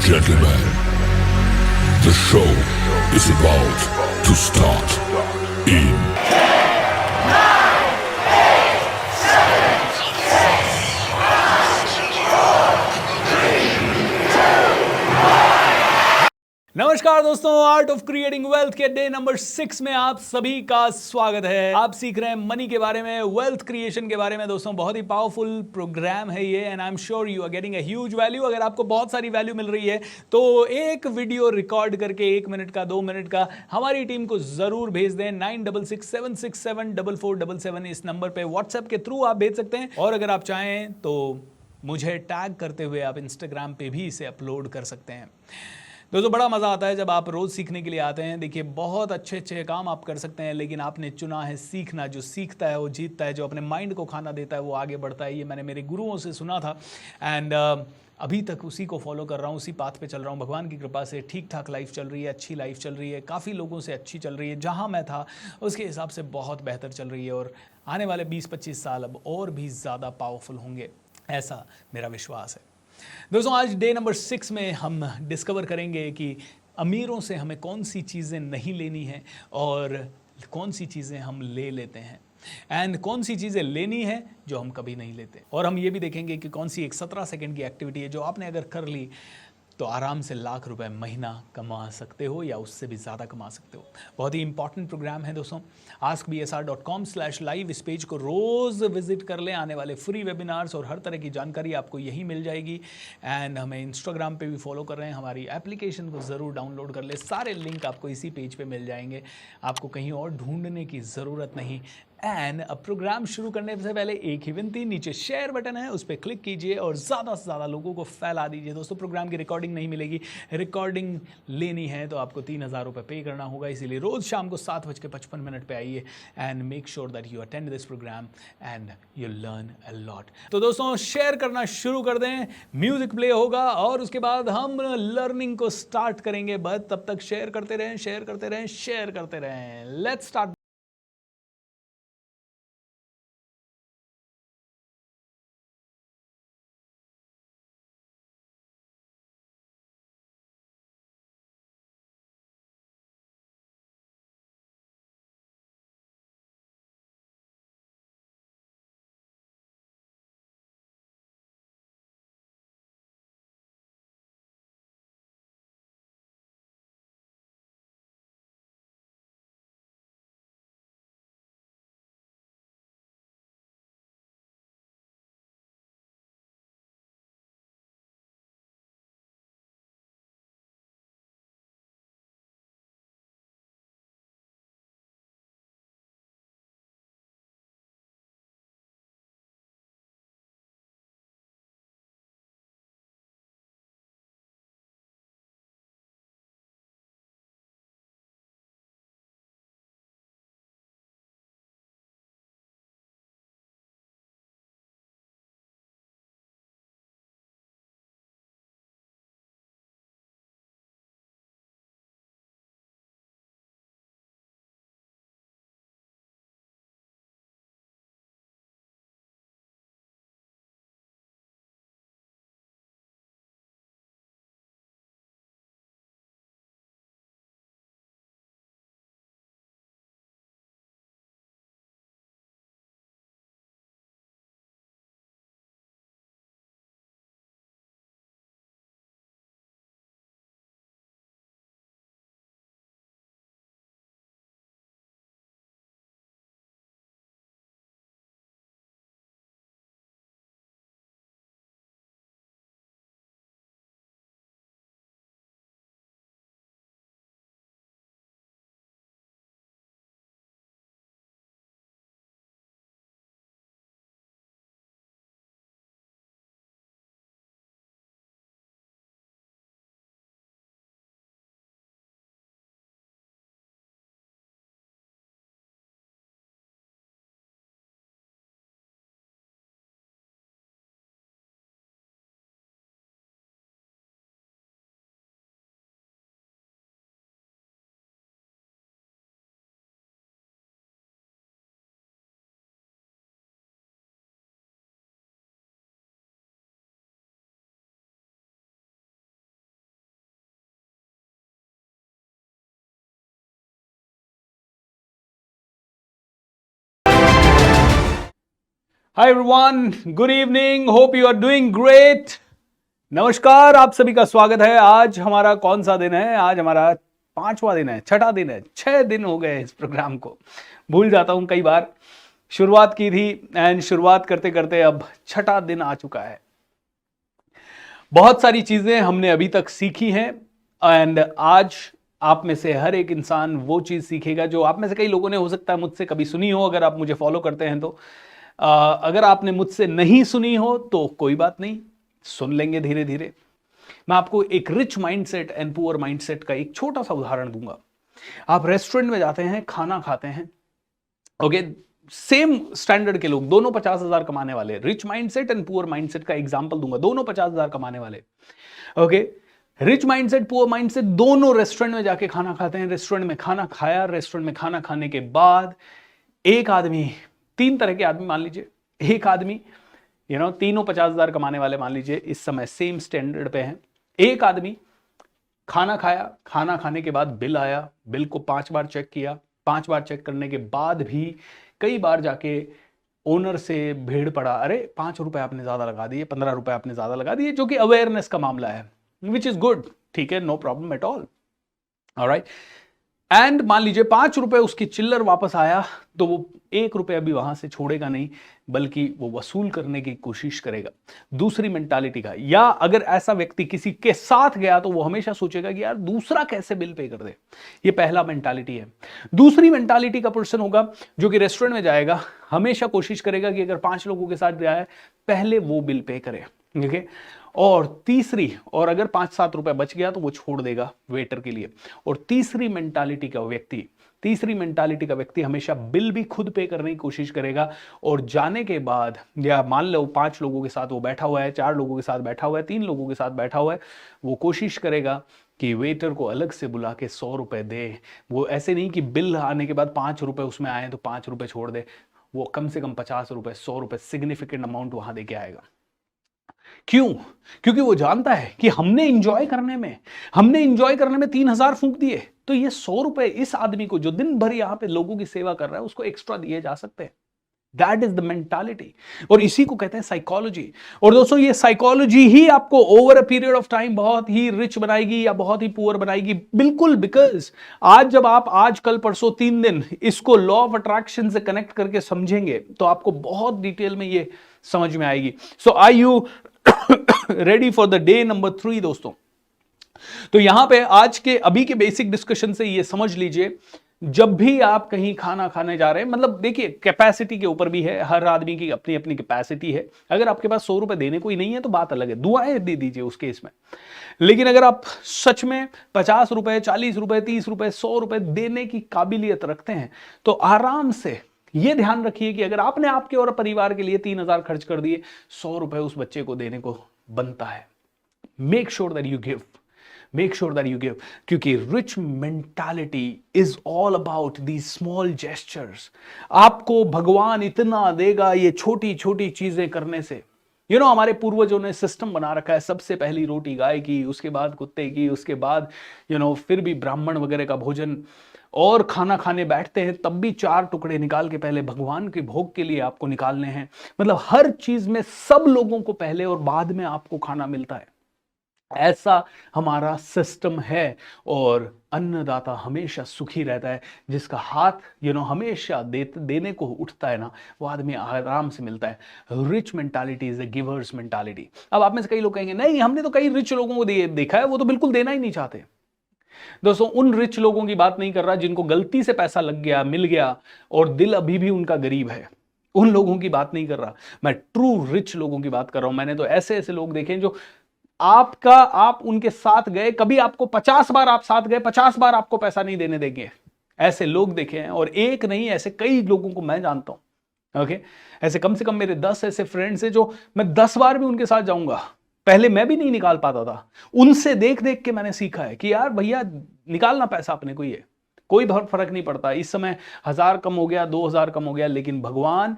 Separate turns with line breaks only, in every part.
gentlemen, the show is about to start in
नमस्कार दोस्तों, art of creating wealth के day number 6 में आप सभी का स्वागत है। आप सीख रहे हैं मनी के बारे में, वेल्थ क्रिएशन के बारे में। दोस्तों बहुत ही पावरफुल प्रोग्राम है ये, and I am sure you are getting a huge value. अगर आपको बहुत सारी वैल्यू मिल रही है तो एक वीडियो रिकॉर्ड करके 1 मिनट का, 2 मिनट का हमारी टीम को जरूर भेज दें। 9667674477 इस नंबर पे व्हाट्सएप के थ्रू आप भेज सकते हैं। और अगर आप चाहें तो मुझे टैग करते हुए आप इंस्टाग्राम पे भी इसे अपलोड कर सकते हैं। दोस्तों बड़ा मज़ा आता है जब आप रोज़ सीखने के लिए आते हैं। देखिए बहुत अच्छे अच्छे काम आप कर सकते हैं, लेकिन आपने चुना है सीखना। जो सीखता है वो जीतता है, जो अपने माइंड को खाना देता है वो आगे बढ़ता है। ये मैंने मेरे गुरुओं से सुना था, एंड अभी तक उसी को फॉलो कर रहा हूँ, उसी पाथ पे चल रहा हूँ। भगवान की कृपा से ठीक ठाक लाइफ चल रही है, अच्छी लाइफ चल रही है, काफ़ी लोगों से अच्छी चल रही है। जहाँ मैं था उसके हिसाब से बहुत बेहतर चल रही है, और आने वाले 20-25 साल अब और भी ज़्यादा पावरफुल होंगे, ऐसा मेरा विश्वास है। दोस्तों आज डे नंबर 6 में हम डिस्कवर करेंगे कि अमीरों से हमें कौन सी चीज़ें नहीं लेनी है और कौन सी चीज़ें हम ले लेते हैं, एंड कौन सी चीज़ें लेनी है जो हम कभी नहीं लेते। और हम ये भी देखेंगे कि कौन सी एक 17 सेकंड की एक्टिविटी है जो आपने अगर कर ली तो आराम से लाख रुपए महीना कमा सकते हो, या उससे भी ज़्यादा कमा सकते हो। बहुत ही इंपॉर्टेंट प्रोग्राम है दोस्तों। askbsr.com/live इस पेज को रोज़ विजिट कर लें। आने वाले फ्री वेबिनार्स और हर तरह की जानकारी आपको यहीं मिल जाएगी। एंड हमें इंस्टाग्राम पे भी फॉलो कर रहे हैं, हमारी एप्लीकेशन को ज़रूर डाउनलोड कर ले। सारे लिंक आपको इसी पेज पे मिल जाएंगे, आपको कहीं और ढूंढने की ज़रूरत नहीं। एंड अब प्रोग्राम शुरू करने से पहले एक ही विनती, नीचे शेयर बटन है उस पर क्लिक कीजिए और ज़्यादा से ज़्यादा लोगों को फैला दीजिए। दोस्तों प्रोग्राम की रिकॉर्डिंग नहीं मिलेगी, रिकॉर्डिंग लेनी है तो आपको 3000 रुपये पे करना होगा। इसीलिए रोज़ शाम को 7:55 पे आइए and make sure that you attend this program and you learn a lot. तो दोस्तों शेयर करना शुरू कर दें, म्यूजिक प्ले होगा और उसके बाद हम लर्निंग को स्टार्ट करेंगे। बस तब तक शेयर करते रहें, शेयर करते रहें, शेयर करते रहें। Let's start. Hi everyone, good evening, hope you are doing great. नमस्कार, आप सभी का स्वागत है। आज हमारा कौन सा दिन है? आज हमारा 5वां दिन है, छठा दिन है। 6 दिन हो गए इस प्रोग्राम को, भूल जाता हूं कई बार। शुरुआत की थी एंड शुरुआत करते करते अब छठा दिन आ चुका है। बहुत सारी चीजें हमने अभी तक सीखी हैं एंड आज आप में से हर एक इंसान वो चीज सीखेगा जो आप में से कई लोगों ने हो सकता है मुझसे कभी सुनी हो, अगर आप मुझे फॉलो करते हैं तो। अगर आपने मुझसे नहीं सुनी हो तो कोई बात नहीं, सुन लेंगे धीरे धीरे। मैं आपको एक rich mindset and poor mindset का एक छोटा सा उदाहरण दूंगा। आप रेस्टोरेंट में जाते हैं, खाना खाते हैं, ओके, सेम स्टैंडर्ड के लोग, दोनों 50,000 कमाने वाले। Rich mindset and poor mindset का एग्जांपल दूंगा, दोनों 50,000 कमाने वाले। Okay, rich mindset, poor mindset, दोनों रेस्टोरेंट में जाके खाना खाते हैं। रेस्टोरेंट में खाना खाया, रेस्टोरेंट में खाना खाने के बाद एक आदमी, 3 तरह के आदमी मान लीजिए, एक आदमी तीनों 50,000 कमाने वाले मान लीजिए इस समय सेम स्टैंडर्ड पे हैं। एक आदमी खाना खाया, खाना खाने के बाद बिल आया, बिल को 5 बार चेक किया, 5 बार चेक करने के बाद भी कई बार जाके ओनर से भीड़ पड़ा, अरे 5 रुपए आपने ज्यादा लगा दिए, 15 रुपए आपने ज्यादा लगा दिए, जो कि अवेयरनेस का मामला है, विच इज गुड, ठीक है, no problem at all, alright. एंड मान लीजिए 5 रुपए उसकी चिल्लर वापस आया तो वो 1 रुपया भी वहां से छोड़ेगा नहीं, बल्कि वो वसूल करने की कोशिश करेगा। दूसरी मेंटालिटी का, या अगर ऐसा व्यक्ति किसी के साथ गया तो वो हमेशा सोचेगा कि यार दूसरा कैसे बिल पे कर दे। ये पहला मेंटालिटी है। दूसरी मेंटालिटी का पर्सन होगा जो कि रेस्टोरेंट में जाएगा, हमेशा कोशिश करेगा कि अगर 5 लोगों के साथ गया है पहले वो बिल पे करे, ठीक है। और तीसरी, और अगर 5-7 रुपए बच गया तो वो छोड़ देगा वेटर के लिए। और तीसरी मेंटालिटी का व्यक्ति हमेशा बिल भी खुद पे करने की कोशिश करेगा। और जाने के बाद, या मान लो 5 लोगों के साथ वो बैठा हुआ है, 4 लोगों के साथ बैठा हुआ है, 3 लोगों के साथ बैठा हुआ है, वो कोशिश करेगा कि वेटर को अलग से बुला के 100 रुपए दे। वो ऐसे नहीं कि बिल आने के बाद 5 रुपए उसमें आए तो 5 रुपए छोड़ दे, वो कम से कम 50 रुपए, 100 रुपए, सिग्निफिकेंट अमाउंट वहां दे के आएगा। क्यों? क्योंकि वो जानता है कि हमने इंजॉय करने में 3,000 फूंक दिए, तो ये 100 रुपए इस आदमी को जो दिन भर यहां पे लोगों की सेवा कर रहा है उसको एक्स्ट्रा दिए जा सकते हैं। दैट इज द मेंटालिटी, और इसी को कहते हैं साइकोलॉजी। और दोस्तों ये साइकोलॉजी ही आपको over a period of time बहुत ही रिच बनाएगी या बहुत ही पुअर बनाएगी, बिल्कुल। बिकॉज आज जब आप आज कल परसों 3 दिन इसको लॉ ऑफ अट्रैक्शन से कनेक्ट करके समझेंगे तो आपको बहुत डिटेल में ये समझ में आएगी। So are you ready for the day number 3 दोस्तों? तो यहां पे आज के अभी के बेसिक डिस्कशन से ये समझ लीजिए, जब भी आप कहीं खाना खाने जा रहे हैं, मतलब देखिए कैपेसिटी के ऊपर भी है, हर आदमी की अपनी अपनी कैपेसिटी है। अगर आपके पास 100 रुपए देने को ही नहीं है तो बात अलग है, दुआएं दे दीजिए उस केस में। लेकिन अगर आप सच में 50 रुपए, 40 रुपए, 30 रुपए, 100 रुपए देने की काबिलियत रखते हैं तो आराम से ये ध्यान रखिए कि अगर आपने आपके और परिवार के लिए 3,000 खर्च कर दिए, 100 रुपए उस बच्चे को देने को बनता है। Make sure that you give, क्योंकि rich mentality is all about the small gestures. आपको भगवान इतना देगा ये छोटी छोटी चीजें करने से। हमारे पूर्वजों ने सिस्टम बना रखा है, सबसे पहली रोटी गाय की, उसके बाद कुत्ते की, उसके बाद फिर भी ब्राह्मण वगैरह का भोजन, और खाना खाने बैठते हैं तब भी 4 टुकड़े निकाल के पहले भगवान के भोग के लिए आपको निकालने हैं। मतलब हर चीज में सब लोगों को पहले और बाद में आपको खाना मिलता है, ऐसा हमारा सिस्टम है। और अन्नदाता हमेशा सुखी रहता है, जिसका हाथ हमेशा देने को उठता है ना, वो आदमी आराम से मिलता है। Rich mentality is a givers mentality. अब आप में से कई लोग कहेंगे नहीं, हमने तो कई रिच लोगों को देखा है, वो तो बिल्कुल देना ही नहीं चाहते। दोस्तों उन रिच लोगों की बात नहीं कर रहा जिनको गलती से पैसा लग गया, मिल गया, और दिल अभी भी उनका गरीब है, उन लोगों की बात नहीं कर रहा। मैं ट्रू रिच लोगों की बात कर रहा हूं। मैंने तो ऐसे ऐसे लोग देखे जो आप उनके साथ गए, कभी आपको 50 बार आप साथ गए, 50 बार आपको पैसा नहीं देने देंगे। ऐसे लोग देखे हैं, और एक नहीं, ऐसे कई लोगों को मैं जानता हूं। ओके, ऐसे कम से कम मेरे 10 ऐसे फ्रेंड्स हैं जो मैं 10 बार भी उनके साथ जाऊंगा। पहले मैं भी नहीं निकाल पाता था, उनसे देख देख के मैंने सीखा है कि यार भैया निकालना पैसा अपने को, ये कोई फर्क नहीं पड़ता। इस समय 1000 कम हो गया, 2000 कम हो गया, लेकिन भगवान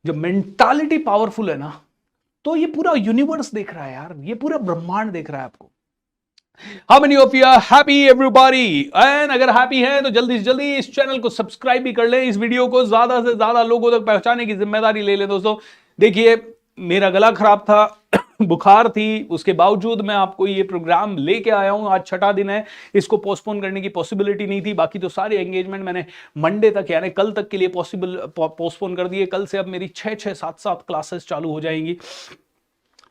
जब मेंटालिटी पावरफुल है ना, तो ये पूरा यूनिवर्स देख रहा है यार, ये पूरा ब्रह्मांड देख रहा है आपको। How many of you are happy everybody? And अगर हैप्पी हैं तो जल्दी से जल्दी इस चैनल को सब्सक्राइब भी कर लें, इस वीडियो को ज्यादा से ज्यादा लोगों तक पहुंचाने की जिम्मेदारी ले लें दोस्तों। देखिए मेरा गला खराब था, बुखार थी, उसके बावजूद मैं आपको ये प्रोग्राम लेके आया हूं। आज छठा दिन है, इसको पोस्टपोन करने की पॉसिबिलिटी नहीं थी। बाकी तो सारे एंगेजमेंट मैंने मंडे तक यानी कल तक के लिए पोस्टपोन कर दिए। कल से अब मेरी 6-6, 7-7 क्लासेस चालू हो जाएंगी।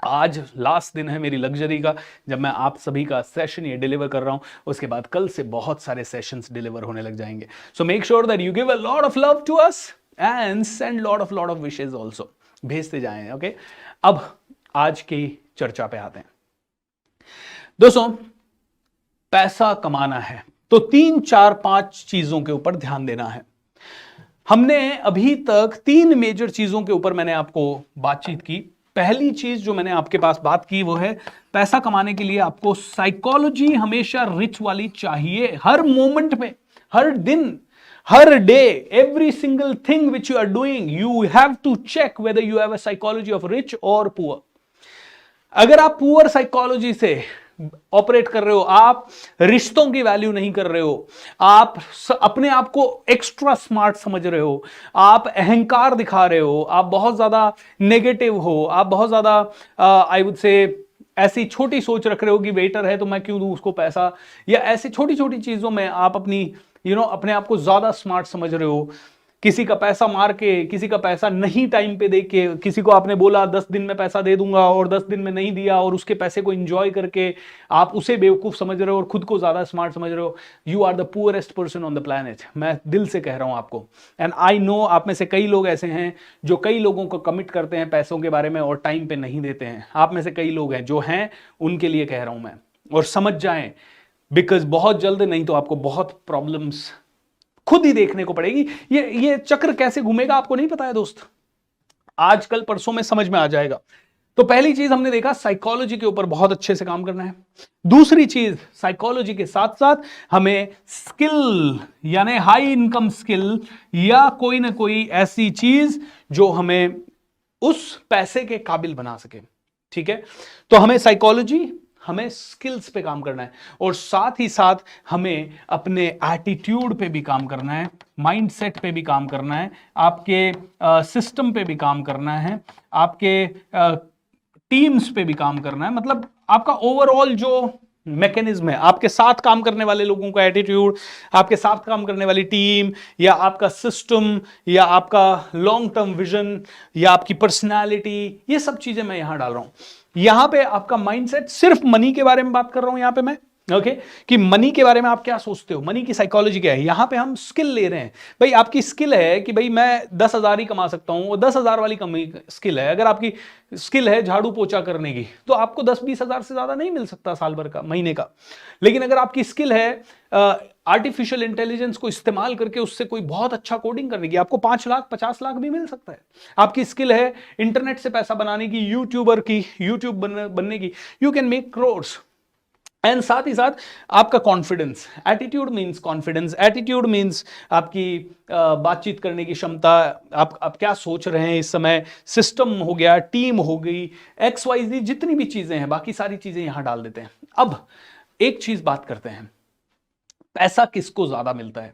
आज लास्ट दिन है मेरी लग्जरी का, जब मैं आप सभी का सेशन ये डिलीवर कर रहा हूं। उसके बाद कल से बहुत सारे सेशंस डिलीवर होने लग जाएंगे। So make sure that you give a lot of love to us and send lot of wishes also, भेजते जाएं। ओके, अब आज की चर्चा पे आते हैं दोस्तों। पैसा कमाना है तो 3, 4, 5 चीजों के ऊपर ध्यान देना है। हमने अभी तक 3 मेजर चीजों के ऊपर मैंने आपको बातचीत की। पहली चीज जो मैंने आपके पास बात की वो है पैसा कमाने के लिए आपको साइकोलॉजी हमेशा रिच वाली चाहिए। हर मोमेंट में, हर दिन, हर day, every single thing which you are doing, you have to check whether you have a psychology of rich और पुअर। अगर आप पुअर साइकोलॉजी से ऑपरेट कर रहे हो, आप रिश्तों की वैल्यू नहीं कर रहे हो, आप अपने आप को एक्स्ट्रा स्मार्ट समझ रहे हो, आप अहंकार दिखा रहे हो, आप बहुत ज्यादा नेगेटिव हो, आप बहुत ज्यादा आई वुड से ऐसी छोटी सोच रख रहे हो कि वेटर है तो मैं क्यों दूं उसको पैसा, या ऐसी छोटी छोटी चीजों में आप अपनी अपने आप को ज्यादा स्मार्ट समझ रहे हो। किसी का पैसा मार के, किसी का पैसा नहीं टाइम पे दे के, किसी को आपने बोला 10 दिन में पैसा दे दूंगा और 10 दिन में नहीं दिया और उसके पैसे को एंजॉय करके आप उसे बेवकूफ समझ रहे हो और खुद को ज्यादा स्मार्ट समझ रहे हो। You are the poorest person on the planet. मैं दिल से कह रहा हूं आपको, एंड आई नो आप में से कई लोग ऐसे हैं जो कई लोगों को कमिट करते हैं पैसों के बारे में और टाइम पे नहीं देते हैं। आप में से कई लोग हैं जो हैं, उनके लिए कह रहा हूं मैं, और समझ जाएं, बिकॉज बहुत जल्द नहीं तो आपको बहुत प्रॉब्लम्स खुद ही देखने को पड़ेगी। ये चक्र कैसे घूमेगा आपको नहीं पता है दोस्त, आजकल परसों में समझ में आ जाएगा। तो पहली चीज हमने देखा, साइकोलॉजी के ऊपर बहुत अच्छे से काम करना है। दूसरी चीज, साइकोलॉजी के साथ साथ हमें स्किल यानी हाई इनकम स्किल या कोई ना कोई ऐसी चीज जो हमें उस पैसे के काबिल बना सके। ठीक है, तो हमें साइकोलॉजी, हमें स्किल्स पे काम करना है और साथ ही साथ हमें अपने एटीट्यूड पे भी काम करना है, माइंडसेट पे भी काम करना है, आपके सिस्टम पे भी काम करना है, आपके टीम्स पे भी काम करना है। मतलब आपका ओवरऑल जो मैकेनिज्म है, आपके साथ काम करने वाले लोगों का एटीट्यूड, आपके साथ काम करने वाली टीम, या आपका सिस्टम, या आपका लॉन्ग टर्म विजन, या आपकी पर्सनालिटी, ये सब चीजें मैं यहां डाल रहा हूं। यहां पे आपका माइंडसेट, सिर्फ मनी के बारे में बात कर रहा हूं यहां पे मैं, ओके, कि मनी के बारे में आप क्या सोचते हो, मनी की साइकोलॉजी क्या है। यहां पे हम स्किल ले रहे हैं। भाई आपकी स्किल है कि भाई मैं 10,000 ही कमा सकता हूं, वो 10,000 वाली स्किल है। अगर आपकी स्किल है झाड़ू पोछा करने की, तो आपको 10-20 हजार से ज्यादा नहीं मिल सकता साल भर का, महीने का। लेकिन अगर आपकी स्किल है आर्टिफिशियल इंटेलिजेंस को इस्तेमाल करके उससे कोई बहुत अच्छा कोडिंग करने की, आपको 5 लाख 50 लाख भी मिल सकता है। आपकी स्किल है इंटरनेट से पैसा बनाने की, यूट्यूबर की, यूट्यूब बनने की, you can make crores. And साथ ही साथ आपका confidence, attitude means confidence, attitude means आपकी बातचीत करने की क्षमता, आप क्या सोच रहे हैं इस समय, सिस्टम हो गया, टीम हो गई, XYZ जितनी भी चीजें हैं, बाकी सारी चीजें यहां डाल देते हैं। अब एक चीज बात करते हैं, पैसा किसको ज्यादा मिलता है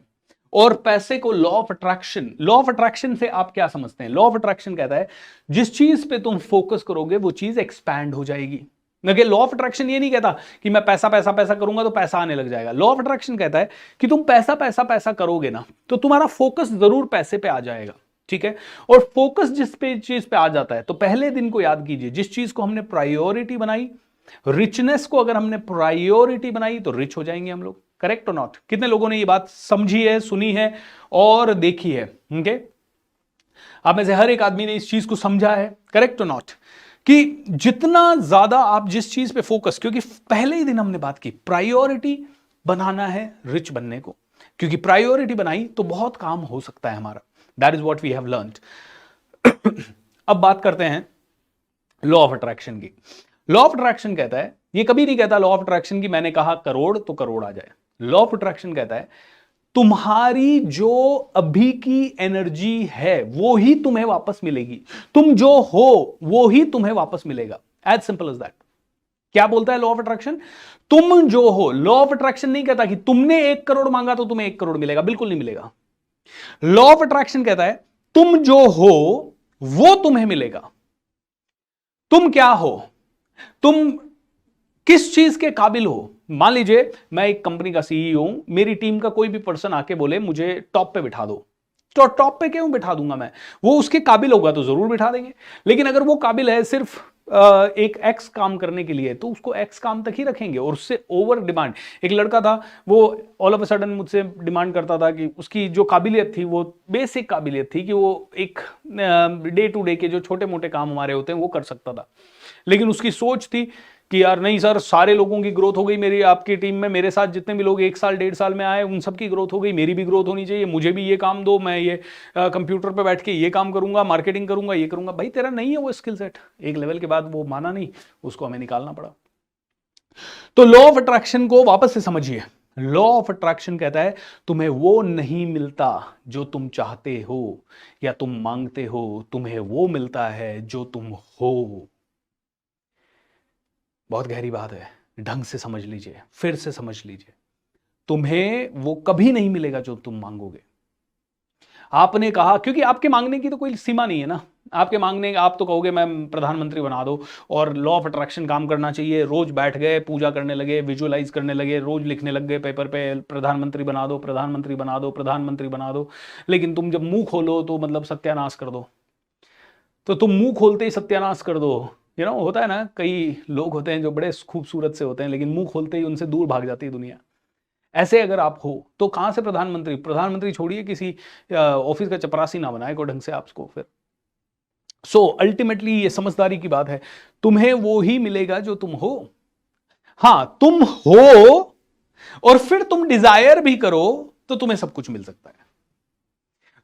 और पैसे को लॉ ऑफ अट्रैक्शन से आप क्या समझते हैं। लॉ ऑफ अट्रैक्शन कहता है जिस चीज पे तुम फोकस करोगे वो चीज एक्सपैंड हो जाएगी। लॉ ऑफ अट्रैक्शन ये नहीं कहता कि मैं पैसा पैसा पैसा करूंगा तो पैसा आने लग जाएगा। लॉ ऑफ अट्रैक्शन कहता है कि तुम पैसा पैसा पैसा करोगे ना तो तुम्हारा फोकस जरूर पैसे पे आ जाएगा। ठीक है, और फोकस जिस पे चीज पे आ जाता है, तो पहले दिन को याद कीजिए, जिस चीज को हमने प्रायोरिटी बनाई, रिचनेस को अगर हमने प्रायोरिटी बनाई तो रिच हो जाएंगे हम लोग। करेक्ट और नॉट? कितने लोगों ने ये बात समझी है, सुनी है और देखी है? ओके, आप में से हर एक आदमी ने इस चीज को समझा है। करेक्ट और नॉट? कि जितना ज्यादा आप जिस चीज पे फोकस, क्योंकि पहले ही दिन हमने बात की, प्रायोरिटी बनाना है रिच बनने को, क्योंकि प्रायोरिटी बनाई तो बहुत काम हो सकता है हमारा। That is what we have learned. अब बात करते हैं लॉ ऑफ अट्रैक्शन की। लॉ ऑफ अट्रैक्शन कहता है, ये कभी नहीं कहता लॉ ऑफ अट्रैक्शन की मैंने कहा करोड़ तो करोड़ आ जाए। लॉ ऑफ अट्रैक्शन कहता है तुम्हारी जो अभी की एनर्जी है वो ही तुम्हें वापस मिलेगी, तुम जो हो वो ही तुम्हें वापस मिलेगा। As simple as that. क्या बोलता है लॉ ऑफ अट्रैक्शन? तुम जो हो, लॉ ऑफ अट्रैक्शन नहीं कहता कि तुमने 1 करोड़ मांगा तो तुम्हें 1 करोड़ मिलेगा, बिल्कुल नहीं मिलेगा। लॉ ऑफ अट्रैक्शन कहता है तुम जो हो वो तुम्हें मिलेगा। तुम क्या हो, तुम किस चीज के काबिल हो। मान लीजिए मैं एक कंपनी का सीईओ हूं, मेरी टीम का कोई भी पर्सन आके बोले मुझे टॉप पे बिठा दो, तो टॉप पे क्यों बिठा दूंगा मैं? वो उसके काबिल होगा तो जरूर बिठा देंगे। लेकिन अगर वो काबिल है सिर्फ एक एक्स काम करने के लिए, तो उसको एक्स काम तक ही रखेंगे और उससे ओवर डिमांड। एक लड़का था, वो ऑल ऑफ अ सडन मुझसे डिमांड करता था कि उसकी जो काबिलियत थी, वो बेसिक काबिलियत थी कि वो एक डे टू डे के जो छोटे मोटे काम हमारे होते हैं वो कर सकता था। लेकिन उसकी सोच थी कि यार नहीं सर, सारे लोगों की ग्रोथ हो गई मेरी आपकी टीम में, मेरे साथ जितने भी लोग 1 साल 1.5 साल में आए उन सबकी ग्रोथ हो गई, मेरी भी ग्रोथ होनी चाहिए, मुझे भी ये काम दो, मैं ये कंप्यूटर पे बैठ के ये काम करूंगा, मार्केटिंग करूंगा, ये करूंगा। भाई तेरा नहीं है वो स्किल सेट। एक लेवल के बाद वो माना नहीं, उसको हमें निकालना पड़ा। तो लॉ ऑफ अट्रैक्शन को वापस से समझिए। लॉ ऑफ अट्रैक्शन कहता है तुम्हें वो नहीं मिलता जो तुम चाहते हो या तुम मांगते हो, तुम्हें वो मिलता है जो तुम हो। बहुत गहरी बात है, ढंग से समझ लीजिए, फिर से समझ लीजिए। तुम्हें वो कभी नहीं मिलेगा जो तुम मांगोगे। आपने कहा, क्योंकि आपके मांगने की तो कोई सीमा नहीं है ना। आपके मांगने, आप तो कहोगे मैं प्रधानमंत्री बना दो, और लॉ ऑफ अट्रैक्शन काम करना चाहिए। रोज बैठ गए, पूजा करने लगे, विजुअलाइज करने लगे, रोज लिखने लग गए पेपर पे प्रधानमंत्री बना दो, प्रधानमंत्री बना दो, प्रधानमंत्री बना दो। लेकिन तुम जब मुंह खोलो तो मतलब सत्यानाश कर दो। तो तुम मुंह खोलते ही सत्यानाश कर दो। होता है ना, कई लोग होते हैं जो बड़े खूबसूरत से होते हैं लेकिन मुंह खोलते ही उनसे दूर भाग जाती है दुनिया। ऐसे अगर आप हो तो कहां से प्रधानमंत्री छोड़िए, किसी ऑफिस का चपरासी ना बनाए को ढंग से आपको फिर। सो अल्टीमेटली ये समझदारी की बात है, तुम्हें वो ही मिलेगा जो तुम हो। हां, तुम हो और फिर तुम डिजायर भी करो तो तुम्हें सब कुछ मिल सकता है।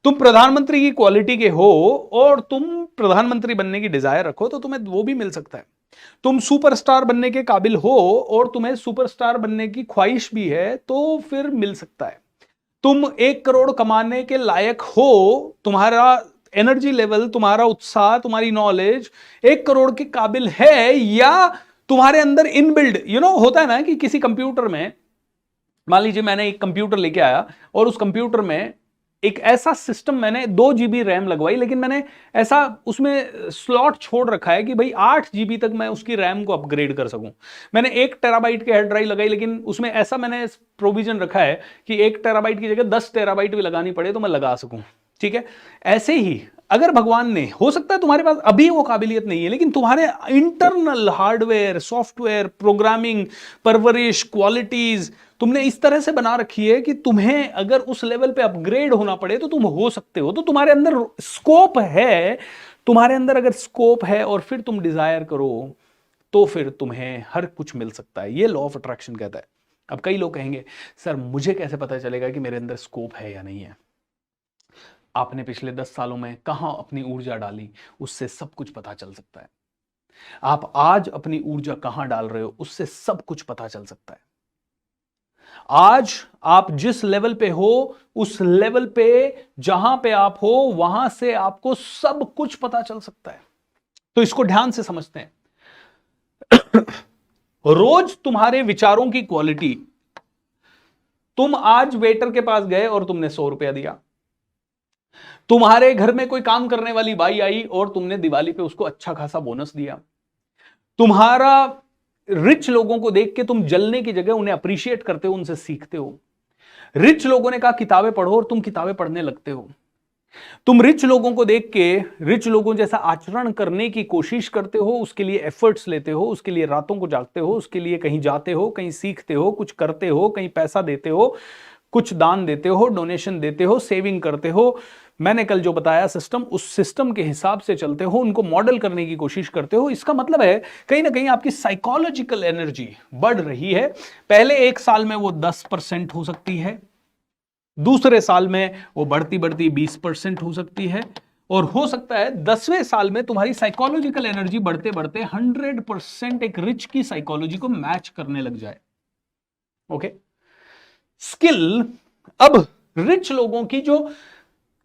तुम प्रधानमंत्री की क्वालिटी के हो और तुम प्रधानमंत्री बनने की डिजायर रखो तो तुम्हें वो भी मिल सकता है। तुम सुपरस्टार बनने के काबिल हो और तुम्हें सुपरस्टार बनने की ख्वाहिश भी है तो फिर मिल सकता है। तुम 1 करोड़ कमाने के लायक हो, तुम्हारा एनर्जी लेवल, तुम्हारा उत्साह, तुम्हारी नॉलेज 1 करोड़ के काबिल है, या तुम्हारे अंदर इनबिल्ड होता है ना कि किसी कंप्यूटर में, मान लीजिए मैंने एक कंप्यूटर लेके आया और उस कंप्यूटर में एक ऐसा सिस्टम, मैंने 2 GB रैम लगवाई, लेकिन मैंने ऐसा उसमें स्लॉट छोड़ रखा है कि भाई 8 GB तक मैं उसकी रैम को अपग्रेड कर सकूं। मैंने 1 टेराबाइट की हार्ड ड्राइव लगाई, लेकिन उसमें ऐसा मैंने प्रोविजन रखा है कि 1 टेराबाइट की जगह 10 टेराबाइट भी लगानी पड़े तो मैं लगा सकूं। ठीक है, ऐसे ही अगर भगवान ने, हो सकता है तुम्हारे पास अभी वो काबिलियत नहीं है, लेकिन तुम्हारे इंटरनल हार्डवेयर, सॉफ्टवेयर, प्रोग्रामिंग, परवरिश, क्वालिटीज तुमने इस तरह से बना रखी है कि तुम्हें अगर उस लेवल पे अपग्रेड होना पड़े तो तुम हो सकते हो। तो तुम्हारे अंदर स्कोप है, तुम्हारे अंदर अगर स्कोप है और फिर तुम डिजायर करो तो फिर तुम्हें हर कुछ मिल सकता है। ये लॉ ऑफ अट्रैक्शन कहता है। अब कई लोग कहेंगे सर मुझे कैसे पता चलेगा कि मेरे अंदर स्कोप है या नहीं है? आपने पिछले 10 सालों में कहां अपनी ऊर्जा डाली, उससे सब कुछ पता चल सकता है। आप आज अपनी ऊर्जा कहां डाल रहे हो, उससे सब कुछ पता चल सकता है। आज आप जिस लेवल पे हो, उस लेवल पे जहां पे आप हो वहां से आपको सब कुछ पता चल सकता है। तो इसको ध्यान से समझते हैं। रोज तुम्हारे विचारों की क्वालिटी, तुम आज वेटर के पास गए और तुमने 100 रुपया दिया, तुम्हारे घर में कोई काम करने वाली बाई आई और तुमने दिवाली पे उसको अच्छा खासा बोनस दिया, तुम्हारा रिच लोगों को देख के तुम जलने की जगह उन्हें अप्रिशिएट करते हो, उनसे सीखते हो। रिच लोगों ने कहा किताबें पढ़ो और तुम किताबें पढ़ने लगते हो। तुम रिच लोगों को देख के रिच लोगों जैसा आचरण करने की कोशिश करते हो, उसके लिए एफर्ट्स लेते हो, उसके लिए रातों को जागते हो, उसके लिए कहीं जाते हो, कहीं सीखते हो, कुछ करते हो, कहीं पैसा देते हो, कुछ दान देते हो, डोनेशन देते हो, सेविंग करते हो। मैंने कल जो बताया सिस्टम, उस सिस्टम के हिसाब से चलते हो, उनको मॉडल करने की कोशिश करते हो। इसका मतलब है कहीं ना कहीं आपकी साइकोलॉजिकल एनर्जी बढ़ रही है। पहले 1 साल में वो 10% हो सकती है, दूसरे साल में वो बढ़ती बढ़ती 20% हो सकती है, और हो सकता है 10वें साल में तुम्हारी साइकोलॉजिकल एनर्जी बढ़ते बढ़ते 100% एक रिच की साइकोलॉजी को मैच करने लग जाए। ओके, स्किल, अब रिच लोगों की जो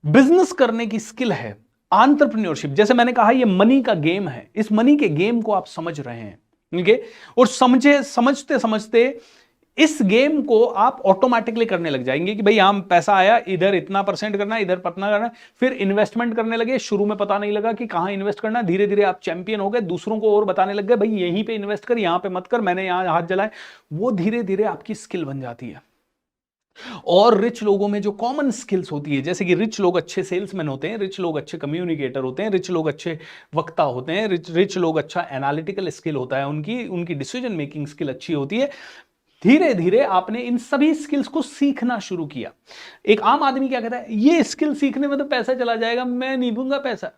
बिजनेस करने की स्किल है, एंटरप्रेन्योरशिप, जैसे मैंने कहा ये मनी का गेम है, इस मनी के गेम को आप समझ रहे हैं ठीक है। और समझते समझते इस गेम को आप ऑटोमेटिकली करने लग जाएंगे कि भाई हम पैसा आया, इधर इतना परसेंट करना है, इधर पतना करना है, फिर इन्वेस्टमेंट करने लगे। शुरू में पता नहीं लगा कि कहां इन्वेस्ट करना है, धीरे धीरे आप चैंपियन हो गए, दूसरों को और बताने लग गए भाई यहीं पे इन्वेस्ट कर, यहां पे मत कर, मैंने यहां हाथ जलाए। वो धीरे धीरे आपकी स्किल बन जाती है। और रिच लोगों में जो कॉमन स्किल्स होती है, जैसे कि रिच लोग अच्छे सेल्समैन होते हैं, रिच लोग अच्छे कम्युनिकेटर होते हैं, रिच लोग अच्छे वक्ता होते हैं, रिच लोग अच्छा एनालिटिकल स्किल होता है, उनकी डिसीजन मेकिंग स्किल अच्छी होती है। धीरे धीरे आपने इन सभी स्किल्स को सीखना शुरू किया। एक आम आदमी क्या कहता है, ये स्किल सीखने में तो पैसा चला जाएगा, मैं नहीं दूंगा पैसा।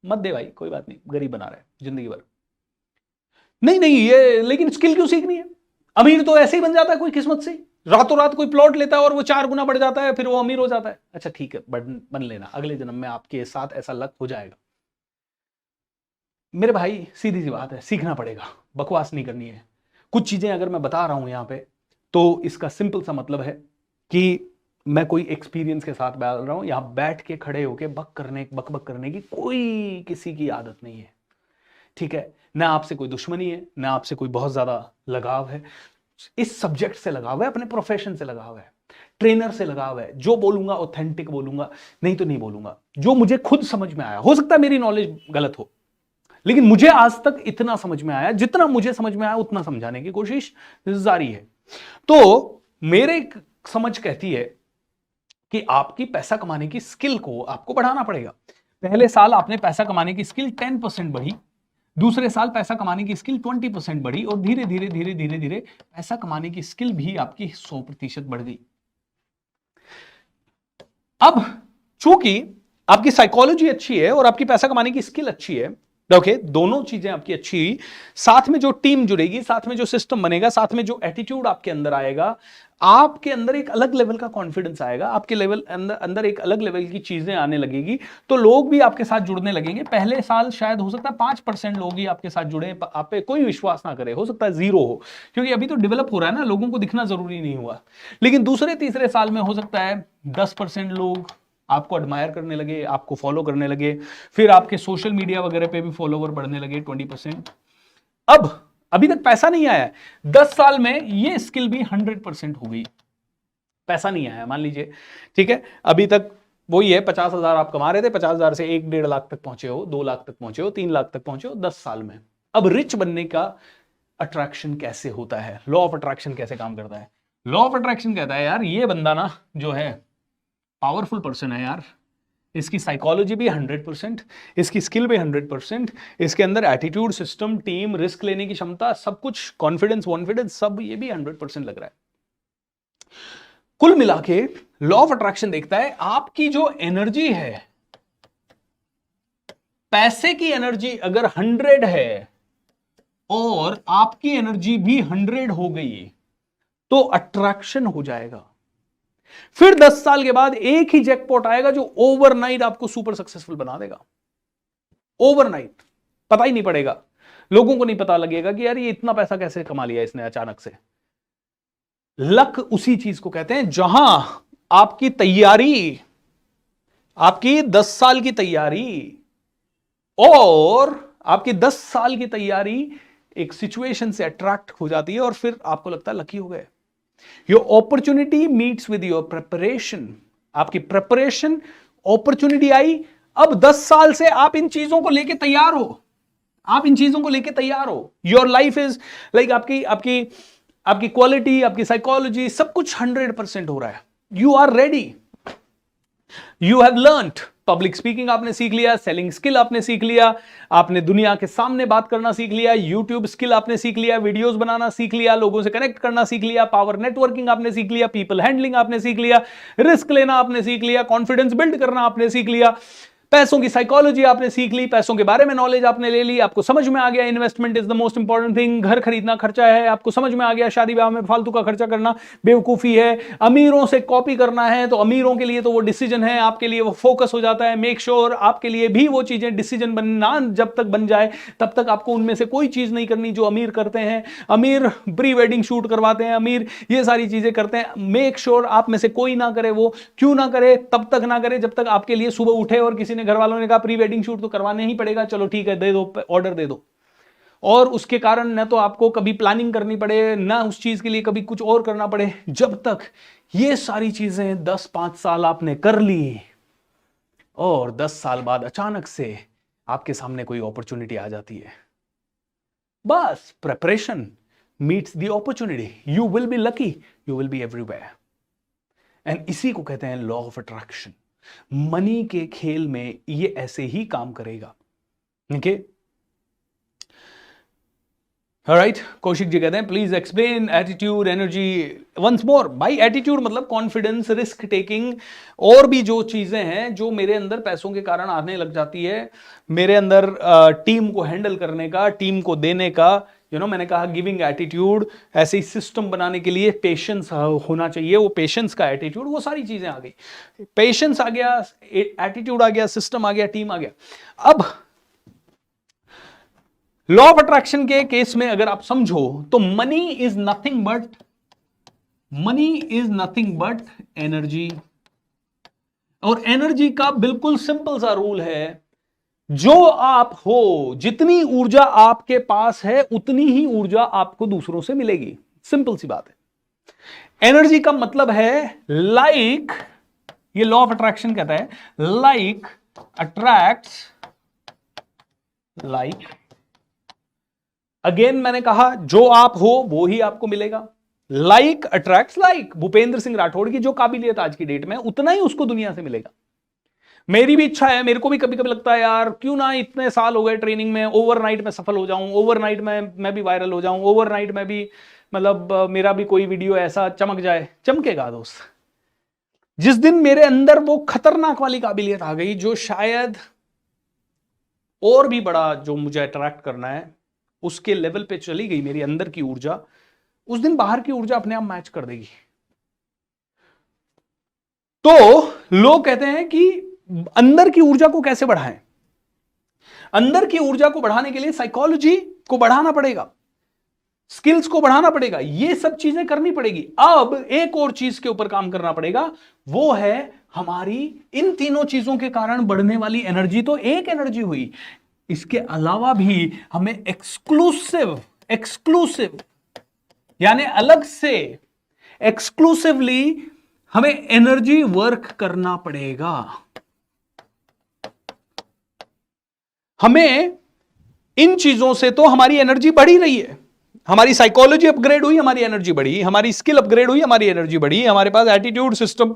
मत दे भाई, कोई बात नहीं, गरीब बना रहे जिंदगी भर। नहीं नहीं, ये लेकिन स्किल क्यों सीखनी है? अमीर तो ऐसे ही बन जाता है कोई किस्मत से, रातों रात कोई प्लॉट लेता है और वो 4 गुना बढ़ जाता है, फिर वो अमीर हो जाता है। अच्छा ठीक है, बन लेना, अगले जन्म में आपके साथ ऐसा लक हो जाएगा। मेरे भाई सीधी सी बात है, सीखना पड़ेगा, बकवास नहीं करनी है। कुछ चीजें अगर मैं बता रहा हूं यहां पे, तो इसका सिंपल सा मतलब है कि मैं कोई एक्सपीरियंस के साथ बोल रहा हूं। यहां बैठ के खड़े होके बक करने की कोई किसी की आदत नहीं है, ठीक है। ना आपसे कोई दुश्मनी है, ना आपसे कोई बहुत ज्यादा लगाव है। इस सब्जेक्ट से लगाव है, अपने प्रोफेशन से लगाव है, ट्रेनर से लगाव है। जो बोलूंगा ऑथेंटिक बोलूंगा, नहीं तो नहीं बोलूंगा। जो मुझे खुद समझ में आया, हो सकता है मेरी नॉलेज गलत हो, लेकिन मुझे आज तक इतना समझ में आया, जितना मुझे समझ में आया उतना समझाने की कोशिश जारी है। तो मेरे समझ कहती है कि आपकी पैसा कमाने की स्किल को आपको बढ़ाना पड़ेगा। पहले साल आपने पैसा कमाने की स्किल 10% बढ़ी, दूसरे साल पैसा कमाने की स्किल 20% बढ़ी, और धीरे धीरे धीरे धीरे धीरे पैसा कमाने की स्किल भी आपकी 100% बढ़ गई। अब चूंकि आपकी साइकोलॉजी अच्छी है और आपकी पैसा कमाने की स्किल अच्छी है, ओके, दोनों चीजें आपकी अच्छी हुई, साथ में जो टीम जुड़ेगी, साथ में जो सिस्टम बनेगा, साथ में जो एटीट्यूड आपके अंदर आएगा, आपके अंदर एक अलग लेवल का कॉन्फिडेंस आएगा, आपके लेवल अंदर एक अलग लेवल की चीजें आने लगेगी, तो लोग भी आपके साथ जुड़ने लगेंगे। पहले साल शायद हो सकता है 5% लोग ही आपके साथ जुड़े, आप पे कोई विश्वास ना करे, हो सकता है 0 हो, क्योंकि अभी तो डेवलप हो रहा है ना, लोगों को दिखना जरूरी नहीं हुआ। लेकिन दूसरे तीसरे साल में हो सकता है 10% लोग आपको एडमायर करने लगे, आपको फॉलो करने लगे, फिर आपके सोशल मीडिया वगैरह पे भी फॉलोवर बढ़ने लगे 20%। अब अभी तक पैसा नहीं आया, 10 साल में ये स्किल भी 100% हो गई। पैसा नहीं आया मान लीजिए, ठीक है, अभी तक वही है, 50,000 आप कमा रहे थे, 50,000 से 1-1.5 लाख तक पहुंचे हो, 2 लाख तक पहुंचे हो, 3 लाख तक पहुंचे हो 10 साल में। अब रिच बनने का अट्रैक्शन कैसे होता है, लॉ ऑफ अट्रैक्शन कैसे काम करता है? लॉ ऑफ अट्रैक्शन कहता है यार, ये बंदा ना जो है पावरफुल पर्सन है यार, इसकी साइकोलॉजी भी 100%, इसकी स्किल भी 100%, इसके अंदर एटीट्यूड, सिस्टम, टीम, रिस्क लेने की क्षमता, सब कुछ, कॉन्फिडेंस सब ये भी 100% लग रहा है। कुल मिला के लॉ ऑफ अट्रैक्शन देखता है आपकी जो एनर्जी है, पैसे की एनर्जी अगर 100 है और आपकी एनर्जी भी 100 हो गई तो अट्रैक्शन हो जाएगा। फिर 10 साल के बाद एक ही जैकपॉट आएगा जो ओवरनाइट आपको सुपर सक्सेसफुल बना देगा। ओवरनाइट, पता ही नहीं पड़ेगा, लोगों को नहीं पता लगेगा कि यार ये इतना पैसा कैसे कमा लिया इसने अचानक से। लक उसी चीज को कहते हैं जहां आपकी तैयारी, आपकी 10 साल की तैयारी और आपकी 10 साल की तैयारी एक सिचुएशन से अट्रैक्ट हो जाती है और फिर आपको लगता है लकी हो गए। Your opportunity meets with your preparation. आपकी प्रिपरेशन, अपॉर्चुनिटी आई, अब 10 साल से आप इन चीजों को लेके तैयार हो, आप इन चीजों को लेके तैयार हो। योर लाइफ इज लाइक आपकी क्वालिटी, आपकी साइकोलॉजी, सब कुछ 100% हो रहा है। You are ready, you have learned public speaking, आपने सीख लिया, सेलिंग स्किल आपने सीख लिया, आपने दुनिया के सामने बात करना सीख लिया, यूट्यूब स्किल आपने सीख लिया, वीडियोस बनाना सीख लिया, लोगों से कनेक्ट करना सीख लिया, पावर नेटवर्किंग आपने सीख लिया, पीपल हैंडलिंग आपने सीख लिया, रिस्क लेना आपने सीख लिया, कॉन्फिडेंस बिल्ड करना आपने सीख लिया, पैसों की साइकोलॉजी आपने सीख ली, पैसों के बारे में नॉलेज आपने ले ली, आपको समझ में आ गया investment is the most important thing, घर खरीदना खर्चा है, आपको समझ में आ गया शादी ब्याह में फालतू का खर्चा करना बेवकूफी है, अमीरों से कॉपी करना है तो अमीरों के लिए तो वो डिसीजन है, आपके लिए वो फोकस हो जाता है। मेक श्योर आपके लिए भी वो चीजें डिसीजन बनना जब तक बन जाए तब तक आपको उनमें से कोई चीज नहीं करनी जो अमीर करते हैं। अमीर प्री वेडिंग शूट करवाते हैं, अमीर ये सारी चीजें करते हैं, मेक श्योर आप में से कोई ना करे। वो क्यों ना करे? तब तक ना करे जब तक आपके लिए सुबह उठे और किसी ने घर वालों ने कहा प्री वेडिंग शूट तो करवाने ही पड़ेगा, चलो ठीक है दे दो, ऑर्डर दे दो। और उसके कारण न तो आपको कभी प्लानिंग करनी पड़े, ना उस चीज के लिए कभी कुछ और करना पड़े। जब तक ये सारी चीजें 10-5 साल आपने कर ली और 10 साल बाद अचानक से आपके सामने कोई अपॉर्चुनिटी आ जाती है, बस preparation meets the opportunity, you will be lucky, you will be everywhere. And इसी को कहते हैं लॉ ऑफ अट्रैक्शन। मनी के खेल में ये ऐसे ही काम करेगा। Okay, right. कौशिक जी कहते हैं please explain attitude energy once more. भाई एटीट्यूड मतलब कॉन्फिडेंस, रिस्क टेकिंग और भी जो चीजें हैं जो मेरे अंदर पैसों के कारण आने लग जाती है, मेरे अंदर टीम को हैंडल करने का, टीम को देने का, मैंने कहा गिविंग एटीट्यूड, ऐसे ही सिस्टम बनाने के लिए पेशेंस होना चाहिए, वो पेशेंस का एटीट्यूड, वो सारी चीजें आ गई। पेशेंस आ गया, एटीट्यूड आ गया, सिस्टम आ गया, टीम आ गया। अब लॉ ऑफ अट्रैक्शन के केस में अगर आप समझो तो money is nothing but energy. और एनर्जी का बिल्कुल सिंपल सा रूल है, जो आप हो, जितनी ऊर्जा आपके पास है उतनी ही ऊर्जा आपको दूसरों से मिलेगी। सिंपल सी बात है। एनर्जी का मतलब है लाइक, ये लॉ ऑफ अट्रैक्शन कहता है लाइक अट्रैक्ट्स लाइक। अगेन मैंने कहा जो आप हो वो ही आपको मिलेगा। Like attracts like. Bhupendra Singh Rathore की जो काबिलियत आज की डेट में उतना ही उसको दुनिया से मिलेगा। मेरी भी इच्छा है, मेरे को भी कभी कभी लगता है यार क्यों ना इतने साल हो गए ट्रेनिंग में, ओवरनाइट में सफल हो जाऊं, ओवरनाइट में मैं भी वायरल हो जाऊं, ओवरनाइट में भी मतलब मेरा भी कोई वीडियो ऐसा चमक जाए। चमकेगा दोस्त। जिस दिन मेरे अंदर वो खतरनाक वाली काबिलियत आ गई जो शायद और भी बड़ा जो मुझे अट्रैक्ट करना है उसके लेवल पे चली गई मेरी अंदर की ऊर्जा, उस दिन बाहर की ऊर्जा अपने आप मैच कर देगी। तो लोग कहते हैं कि अंदर की ऊर्जा को कैसे बढ़ाएं। अंदर की ऊर्जा को बढ़ाने के लिए साइकोलॉजी को बढ़ाना पड़ेगा, स्किल्स को बढ़ाना पड़ेगा, ये सब चीजें करनी पड़ेगी। अब एक और चीज के ऊपर काम करना पड़ेगा, वो है हमारी इन तीनों चीजों के कारण बढ़ने वाली एनर्जी। तो एक एनर्जी हुई, इसके अलावा भी हमें एक्सक्लूसिव यानी अलग से एक्सक्लूसिवली हमें एनर्जी वर्क करना पड़ेगा। हमें इन चीजों से तो हमारी एनर्जी बढ़ी रही है, हमारी साइकोलॉजी अपग्रेड हुई, हमारी एनर्जी बढ़ी, हमारी स्किल अपग्रेड हुई, हमारी एनर्जी बढ़ी, हमारे पास एटीट्यूड, सिस्टम,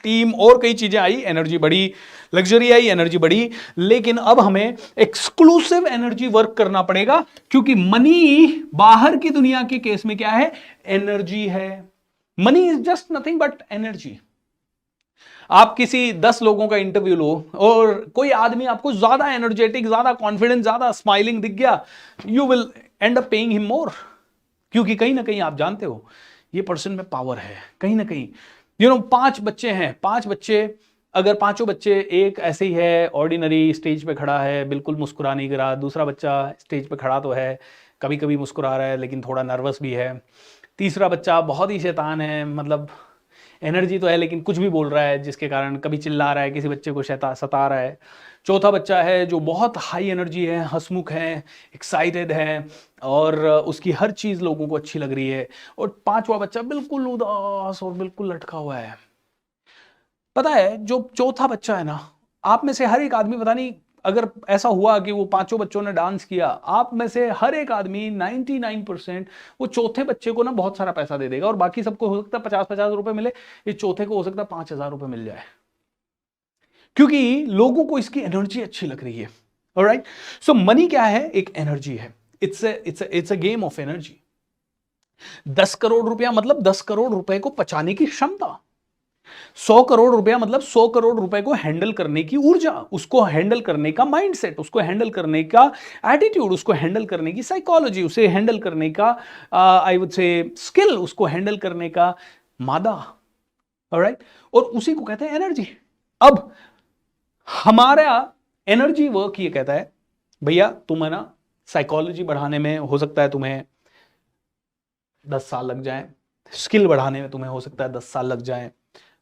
टीम और कई चीजें आई, एनर्जी बढ़ी, लग्जरी आई, एनर्जी बढ़ी। लेकिन अब हमें एक्सक्लूसिव एनर्जी वर्क करना पड़ेगा, क्योंकि मनी बाहर की दुनिया के केस में क्या है, एनर्जी है। Money is just nothing but energy. आप किसी 10 लोगों का इंटरव्यू लो और कोई आदमी आपको ज्यादा एनर्जेटिक, ज्यादा कॉन्फिडेंट, ज्यादा स्माइलिंग दिख गया, you will and up paying him more, क्योंकि कहीं ना कहीं आप जानते हो ये पर्सन में पावर है कहीं ना कहीं। 5 बच्चे हैं, 5 बच्चे, अगर पांचों बच्चे, एक ऐसे ही है ऑर्डिनरी स्टेज पे खड़ा है, बिल्कुल मुस्कुरा नहीं रहा, दूसरा बच्चा स्टेज पे खड़ा तो है, कभी कभी मुस्कुरा रहा है लेकिन थोड़ा नर्वस भी है, तीसरा बच्चा बहुत ही शैतान है, मतलब एनर्जी तो है लेकिन कुछ भी बोल रहा है जिसके कारण कभी चिल्ला रहा है, किसी बच्चे को सता रहा है, चौथा बच्चा है जो बहुत हाई एनर्जी है, हंसमुख है, एक्साइटेड है और उसकी हर चीज़ लोगों को अच्छी लग रही है, और पांचवा बच्चा बिल्कुल उदास और बिल्कुल लटका हुआ है। पता है जो चौथा बच्चा है ना, आप में से हर एक आदमी, पता नहीं अगर ऐसा हुआ कि वो पांचों बच्चों ने डांस किया, आप में से हर एक आदमी 99% वो चौथे बच्चे को ना बहुत सारा पैसा दे देगा, और बाकी सबको हो सकता है 50-50 रुपए मिले, इस चौथे को हो सकता है 5,000 रुपए मिल जाए, क्योंकि लोगों को इसकी एनर्जी अच्छी लग रही है। ऑलराइट, सो मनी क्या है, एक एनर्जी है, it's a game of energy. 10 crore रुपया मतलब 10 करोड़ रुपए को पचाने की क्षमता, 100 करोड़ रुपया मतलब 100 करोड़ रुपए को हैंडल करने की ऊर्जा, उसको हैंडल करने का माइंडसेट, उसको हैंडल करने का एटीट्यूड, उसको हैंडल करने की साइकोलॉजी, उसे हैंडल करने का आई वुड से स्किल, उसको हैंडल करने का मादा। ऑलराइट, और उसी को कहते हैं एनर्जी। अब हमारा एनर्जी वर्क ये कहता है, भैया तुम है ना साइकोलॉजी बढ़ाने में हो सकता है तुम्हें 10 साल लग जाए, स्किल बढ़ाने में तुम्हें हो सकता है 10 साल लग जाए,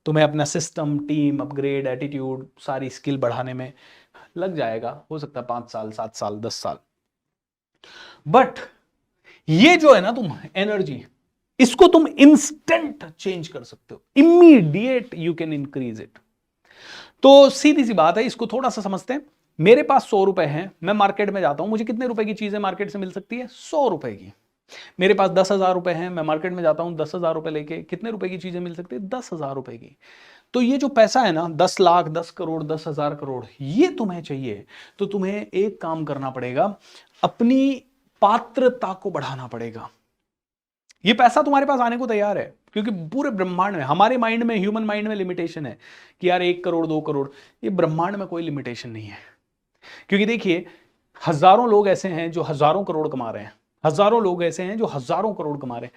तुम्हें अपना सिस्टम, टीम, अपग्रेड, एटीट्यूड, सारी स्किल बढ़ाने में लग जाएगा, हो सकता है 5 साल, 7 साल, 10 साल। बट ये जो है ना तुम एनर्जी, इसको तुम इंस्टेंट चेंज कर सकते हो, immediate you can increase it. तो सीधी सी बात है, इसको थोड़ा सा समझते हैं। मेरे पास 100 रुपए हैं, मैं मार्केट में जाता हूं, मुझे कितने रुपए की चीजें मार्केट से मिल सकती है? 100 रुपए की। मेरे पास 10,000 रुपए हैं, मैं मार्केट में जाता हूं, 10,000 रुपए लेके कितने रुपए की चीजें मिल सकती है? 10,000 रुपए की। तो ये जो पैसा है ना, 10 लाख, 10 करोड़, 10,000 करोड़, ये तुम्हें चाहिए तो तुम्हें एक काम करना पड़ेगा, अपनी पात्रता को बढ़ाना पड़ेगा। ये पैसा तुम्हारे पास आने को तैयार है, क्योंकि पूरे ब्रह्मांड में, हमारे माइंड में, ह्यूमन माइंड में लिमिटेशन है कि यार 1 करोड़ 2 करोड़, ये ब्रह्मांड में कोई लिमिटेशन नहीं है। क्योंकि देखिए, हजारों लोग ऐसे हैं जो हजारों करोड़ कमा रहे हैं, हजारों लोग ऐसे हैं जो हजारों करोड़ कमा रहे हैं।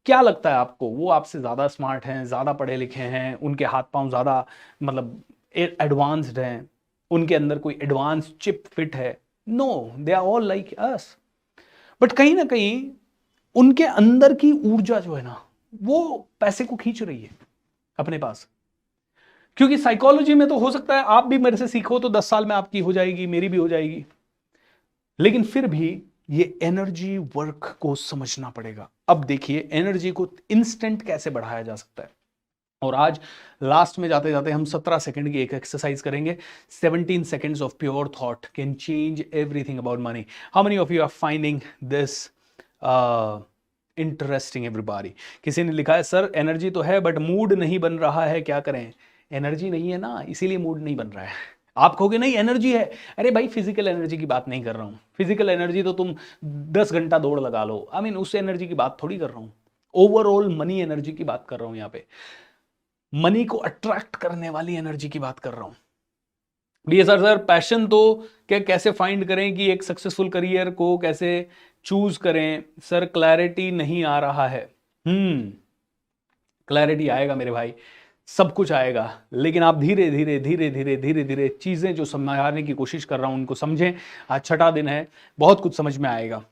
क्या लगता है आपको वो आपसे ज्यादा स्मार्ट हैं, ज्यादा पढ़े लिखे हैं, उनके हाथ पांव ज्यादा मतलब एडवांस्ड हैं, उनके अंदर कोई एडवांस चिप फिट है? No, they are all like us. But कहीं ना कहीं उनके अंदर की ऊर्जा जो है ना, वो पैसे को खींच रही है अपने पास। क्योंकि साइकोलॉजी में तो हो सकता है आप भी मेरे से सीखो तो 10 साल में आपकी हो जाएगी, मेरी भी हो जाएगी, लेकिन फिर भी ये एनर्जी वर्क को समझना पड़ेगा। अब देखिए, एनर्जी को इंस्टेंट कैसे बढ़ाया जा सकता है, और आज लास्ट में जाते जाते हम 17 सेकंड की एक एक्सरसाइज करेंगे। 17 seconds of pure thought can change everything about money. How many of you are finding this interesting? Everybody. किसी ने लिखा है, सर एनर्जी तो है बट मूड नहीं बन रहा है, क्या करें? एनर्जी नहीं है ना, इसीलिए मूड नहीं बन रहा है। आप कहोगे नहीं एनर्जी है, अरे भाई फिजिकल एनर्जी की बात नहीं कर रहा हूं। फिजिकल एनर्जी तो तुम 10 घंटा दौड़ लगा लो, आई मीन उस एनर्जी की बात थोड़ी कर रहा हूं। ओवरऑल मनी एनर्जी की बात कर रहा हूं, यहां पे मनी को अट्रैक्ट करने वाली एनर्जी की बात कर रहा हूं। भी सर पैशन तो क्या, कैसे फाइंड करें कि एक सक्सेसफुल करियर को कैसे चूज करें? सर क्लैरिटी नहीं आ रहा है। क्लैरिटी आएगा मेरे भाई, सब कुछ आएगा, लेकिन आप धीरे धीरे धीरे धीरे धीरे धीरे चीजें जो समझाने की कोशिश कर रहा हूं उनको समझें। आज छठा दिन है, बहुत कुछ समझ में आएगा।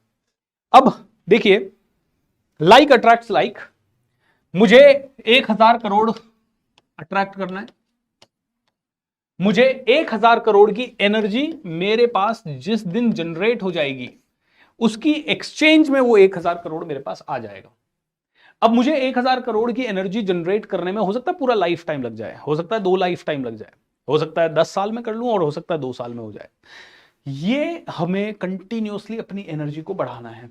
अब देखिए, लाइक अट्रैक्ट्स लाइक। मुझे 1,000 करोड़ अट्रैक्ट करना है, मुझे 1,000 करोड़ की एनर्जी मेरे पास जिस दिन जनरेट हो जाएगी, उसकी एक्सचेंज में वो 1,000 करोड़ मेरे पास आ जाएगा। अब मुझे 1,000 करोड़ की एनर्जी जनरेट करने में हो सकता है पूरा लाइफ टाइम लग जाए, हो सकता है 2 लाइफ टाइम लग जाए, हो सकता है 10 साल में कर लूं, और हो सकता है 2 साल में हो जाए। ये हमें कंटिन्यूअसली अपनी एनर्जी को बढ़ाना है।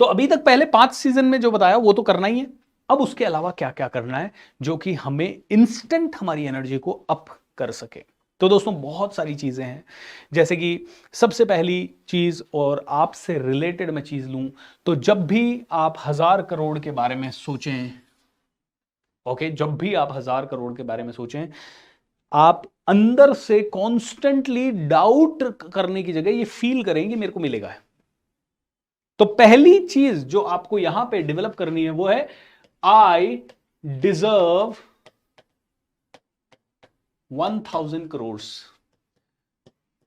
तो अभी तक पहले 5 सीजन में जो बताया वो तो करना ही है। अब उसके अलावा क्या क्या करना है जो कि हमें इंस्टेंट हमारी एनर्जी को अप कर सके? तो दोस्तों बहुत सारी चीजें हैं, जैसे कि सबसे पहली चीज, और आपसे रिलेटेड मैं चीज लूं तो जब भी आप 1,000 करोड़ के बारे में सोचें, ओके, जब भी आप 1,000 करोड़ के बारे में सोचें, आप अंदर से कॉन्स्टेंटली डाउट करने की जगह ये फील करें कि मेरे को मिलेगा। तो पहली चीज जो आपको यहां पे डेवलप करनी है वो है आई डिजर्व 1,000 करोड़।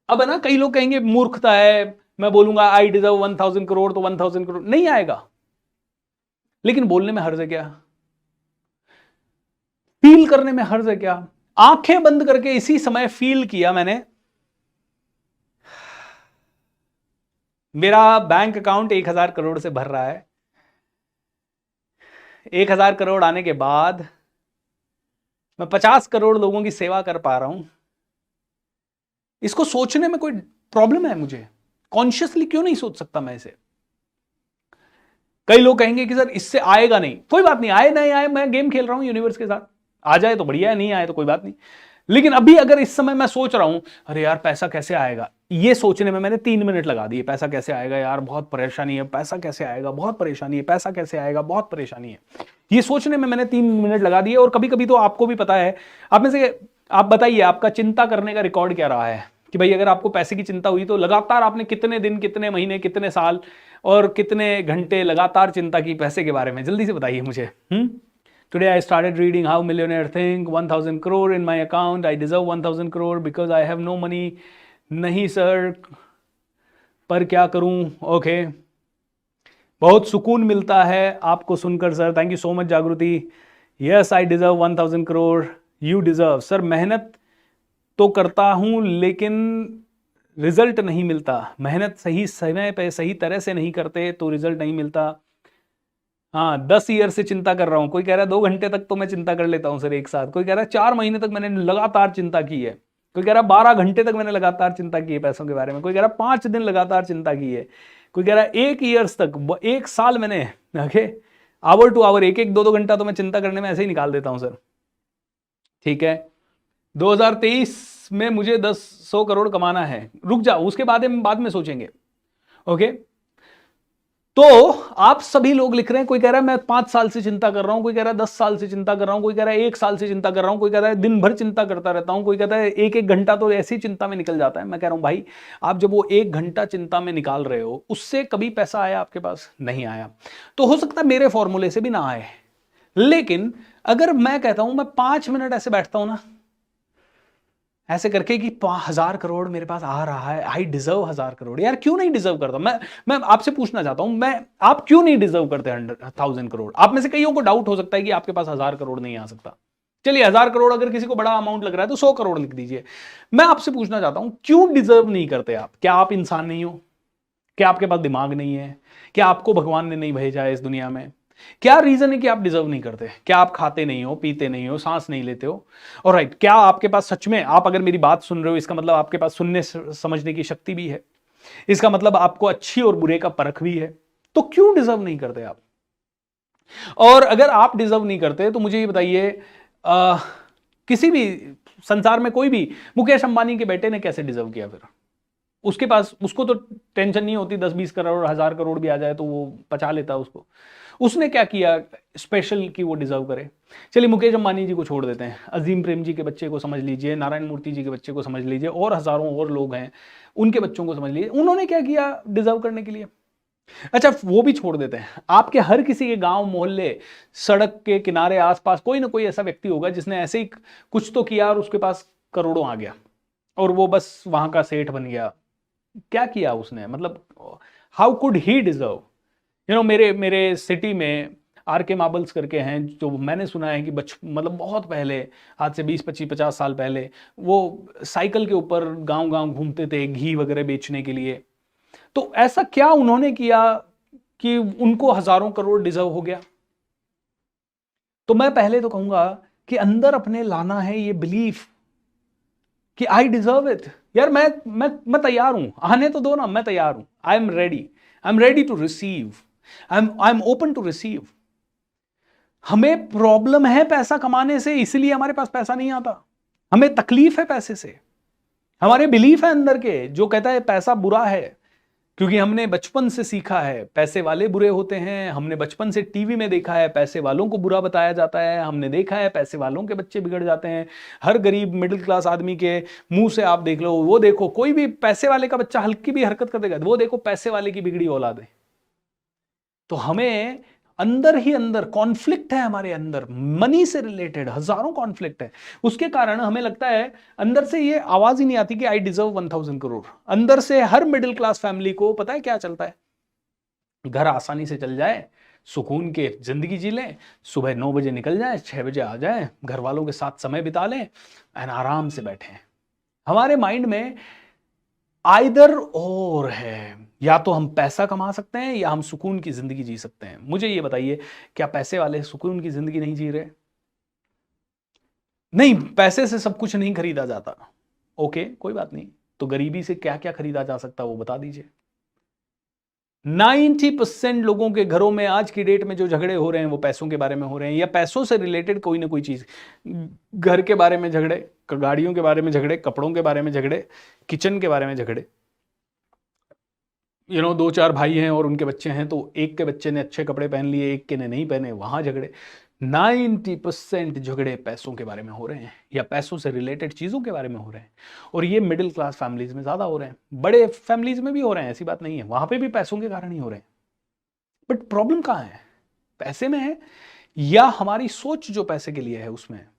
अब है ना, कई लोग कहेंगे मूर्खता है, मैं बोलूंगा आई डिजर्व 1,000 करोड़ तो 1,000 करोड़ नहीं आएगा, लेकिन बोलने में हर्ज है क्या? फील करने में हर्ज है क्या? आंखें बंद करके इसी समय फील किया मैंने, मेरा बैंक अकाउंट 1,000 करोड़ से भर रहा है। 1,000 करोड़ आने के बाद मैं 50 करोड़ लोगों की सेवा कर पा रहा हूं। इसको सोचने में कोई प्रॉब्लम है मुझे? कॉन्शियसली क्यों नहीं सोच सकता मैं इसे? कई लोग कहेंगे कि सर इससे आएगा नहीं। कोई बात नहीं, आए नहीं आए, मैं गेम खेल रहा हूं यूनिवर्स के साथ, आ जाए तो बढ़िया है, नहीं आए तो कोई बात नहीं। लेकिन अभी अगर इस समय मैं सोच रहा हूं अरे यार पैसा कैसे आएगा, ये सोचने में मैंने 3 मिनट लगा दिए। पैसा कैसे आएगा यार, बहुत परेशानी है, पैसा कैसे आएगा, बहुत परेशानी है, पैसा कैसे आएगा, बहुत परेशानी है, ये सोचने में मैंने 3 मिनट लगा दिए। और कभी कभी तो आपको भी पता है, आप में से आप बताइए आपका चिंता करने का रिकॉर्ड क्या रहा है कि भाई अगर आपको पैसे की चिंता हुई तो लगातार आपने कितने दिन, कितने महीने, कितने साल और कितने घंटे लगातार चिंता की पैसे के बारे में? जल्दी से बताइए मुझे। Today I started reading how millionaire think 1,000 crore in my account. I deserve 1,000 crore because I have no money. नहीं सर, पर क्या करूं? ओके, बहुत सुकून मिलता है आपको सुनकर sir, thank you so much Jagriti. Yes I deserve 1,000 crore, you deserve. Sir मेहनत तो करता हूं लेकिन रिजल्ट नहीं मिलता, मेहनत सही समय पे सही तरह से नहीं करते तो रिजल्ट नहीं मिलता। हाँ, 10 ईयर से चिंता कर रहा हूँ, कोई कह रहा है 2 घंटे तक तो मैं चिंता कर लेता हूँ सर एक साथ, कोई कह रहा है 4 महीने तक मैंने लगातार चिंता की है, कोई कह रहा है 12 घंटे तक मैंने लगातार चिंता की है पैसों के बारे में, कोई कह रहा है 5 दिन लगातार चिंता की है, कोई कह रहा है 1 ईयर्स तक, 1 साल मैंने, ओके, आवर टू आवर, एक एक 2-2 घंटा तो मैं चिंता करने में ऐसे ही निकाल देता हूँ सर। ठीक है, 2023 में मुझे 100 करोड़ कमाना है, रुक जाओ, उसके बाद में सोचेंगे। ओके, तो आप सभी लोग लिख रहे हैं, कोई कह रहा है मैं 5 साल से चिंता कर रहा हूं, कोई कह रहा है 10 साल से चिंता कर रहा हूं, कोई कह रहा है 1 साल से चिंता कर रहा हूं, कोई कह रहा है दिन भर चिंता करता रहता हूं, कोई कहता है एक एक घंटा तो ऐसी चिंता में निकल जाता है। मैं कह रहा हूं भाई, आप जब वो 1 घंटा चिंता में निकाल रहे हो, उससे कभी पैसा आया आपके पास? नहीं आया। तो हो सकता है मेरे फॉर्मूले से भी ना आए, लेकिन अगर मैं कहता हूं मैं 5 मिनट ऐसे बैठता हूं ना, ऐसे करके कि 1000 करोड़ मेरे पास आ रहा है, आई डिजर्व 1000 करोड़, यार क्यों नहीं डिजर्व करता? मैं आपसे पूछना चाहता हूं, आप क्यों नहीं डिजर्व करते 1000 करोड़? आप में से कईयों को डाउट हो सकता है कि आपके पास 1000 करोड़ नहीं आ सकता। चलिए 1000 करोड़ अगर किसी को बड़ा अमाउंट लग रहा है तो 100 करोड़ लिख दीजिए। मैं आपसे पूछना चाहता हूं, क्यों डिजर्व नहीं करते आप? क्या आप इंसान नहीं हो? क्या आपके पास दिमाग नहीं है? क्या आपको भगवान ने नहीं भेजा है इस दुनिया में? क्या रीजन है कि आप डिजर्व नहीं करते? क्या आप खाते नहीं हो, पीते नहीं हो, सांस नहीं लेते हो? और राइट, क्या आपके पास सच में, आप अगर मेरी बात सुन रहे हो, इसका मतलब आपके पास सुनने समझने की शक्ति भी है, इसका मतलब आपको अच्छी और बुरे का परख भी है। तो क्यों डिजर्व नहीं करते आप? और अगर आप डिजर्व नहीं करते तो मुझे ये बताइए, किसी भी संसार में कोई भी, मुकेश अंबानी के बेटे ने कैसे डिजर्व किया? फिर उसके पास, उसको तो टेंशन नहीं होती, 10-20 करोड़ 1000 करोड़ भी आ जाए तो वो पचा लेता उसको। उसने क्या किया स्पेशल कि वो डिजर्व करे? चलिए मुकेश अंबानी जी को छोड़ देते हैं, अजीम प्रेम जी के बच्चे को समझ लीजिए, नारायण मूर्ति जी के बच्चे को समझ लीजिए, और हजारों और लोग हैं, उनके बच्चों को समझ लीजिए, उन्होंने क्या किया डिजर्व करने के लिए? अच्छा वो भी छोड़ देते हैं, आपके हर किसी के गांव मोहल्ले सड़क के किनारे आसपास कोई ना कोई ऐसा व्यक्ति होगा जिसने ऐसे ही कुछ तो किया और उसके पास करोड़ों आ गया और वो बस वहां का सेठ बन गया। क्या किया उसने? मतलब हाउ कुड ही डिजर्व? मेरे मेरे सिटी में आर के मार्बल्स करके हैं, जो मैंने सुना है कि मतलब बहुत पहले, आज से 20-25-50 साल पहले, वो साइकिल के ऊपर गांव गांव घूमते थे घी वगैरह बेचने के लिए। तो ऐसा क्या उन्होंने किया कि उनको हजारों करोड़ डिजर्व हो गया? तो मैं पहले तो कहूंगा कि अंदर अपने लाना है ये बिलीफ कि आई डिजर्व इट। यार मैं तैयार हूं, आने तो दो ना, मैं तैयार हूं, I am ready to receive, I am open to receive. हमें प्रॉब्लम है पैसा कमाने से, इसलिए हमारे पास पैसा नहीं आता। हमें तकलीफ है पैसे से, हमारे बिलीफ है अंदर के जो कहता है पैसा बुरा है, क्योंकि हमने बचपन से सीखा है पैसे वाले बुरे होते हैं, हमने बचपन से टीवी में देखा है पैसे वालों को बुरा बताया जाता है, हमने देखा है पैसे वालों के बच्चे बिगड़ जाते हैं। हर गरीब मिडिल क्लास आदमी के मुंह से आप देख लो, वो देखो कोई भी पैसे वाले का बच्चा हल्की भी हरकत कर देगा, वो देखो पैसे वाले की बिगड़ी औलाद है। तो हमें अंदर ही अंदर कॉन्फ्लिक्ट है, हमारे अंदर मनी से रिलेटेड हजारों कॉन्फ्लिक्ट है। उसके कारण हमें लगता है अंदर से ये आवाज ही नहीं आती कि आई डिजर्व 1000 करोड़। अंदर से हर मिडिल क्लास फैमिली को पता है क्या चलता है? घर आसानी से चल जाए, सुकून के जिंदगी जी लें, सुबह 9 बजे निकल जाए, 6 बजे आ जाए, घर वालों के साथ समय बिता लें एंड आराम से बैठे। हमारे माइंड में आइदर और है, या तो हम पैसा कमा सकते हैं या हम सुकून की जिंदगी जी सकते हैं। मुझे ये बताइए, क्या पैसे वाले सुकून की जिंदगी नहीं जी रहे? नहीं, पैसे से सब कुछ नहीं खरीदा जाता। ओके कोई बात नहीं, तो गरीबी से क्या क्या खरीदा जा सकता है वो बता दीजिए। 90% लोगों के घरों में आज की डेट में जो झगड़े हो रहे हैं वो पैसों के बारे में हो रहे हैं, या पैसों से रिलेटेड कोई ना कोई चीज। घर के बारे में झगड़े, गाड़ियों के बारे में झगड़े, कपड़ों के बारे में झगड़े, किचन के बारे में झगड़े। 2-4 भाई हैं और उनके बच्चे हैं, तो एक के बच्चे ने अच्छे कपड़े पहन लिए, एक के ने नहीं पहने, वहां झगड़े। 90% झगड़े पैसों के बारे में हो रहे हैं या पैसों से रिलेटेड चीजों के बारे में हो रहे हैं। और ये मिडिल क्लास फैमिलीज में ज्यादा हो रहे हैं, बड़े फैमिलीज में भी हो रहे हैं, ऐसी बात नहीं है, वहां पे भी पैसों के कारण ही हो रहे हैं। बट प्रॉब्लम कहां है? पैसे में है या हमारी सोच जो पैसे के लिए है उसमें है?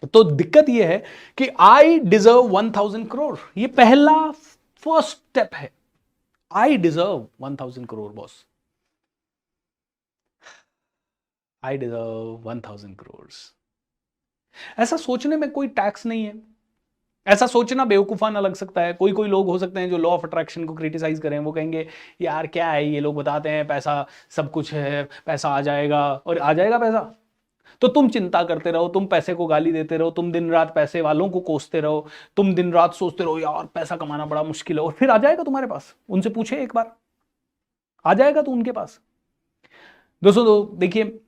तो दिक्कत यह है कि आई डिजर्व 1000 करोड़, ये पहला फर्स्ट स्टेप है। I deserve 1000 crore boss, I deserve 1000 crore. ऐसा सोचने में कोई टैक्स नहीं है, ऐसा सोचना बेवकूफाना लग सकता है। कोई कोई लोग हो सकते हैं जो लॉ ऑफ अट्रैक्शन को क्रिटिसाइज करें, वो कहेंगे यार क्या है ये लोग बताते हैं पैसा सब कुछ है, पैसा आ जाएगा, और आ जाएगा पैसा तो तुम चिंता करते रहो, तुम पैसे को गाली देते रहो, तुम दिन रात पैसे वालों को कोसते रहो, तुम दिन रात सोचते रहो यार पैसा कमाना बड़ा मुश्किल है, और फिर आ जाएगा तुम्हारे पास। उनसे पूछे एक बार, आ जाएगा तो उनके पास। दोस्तों तो देखिए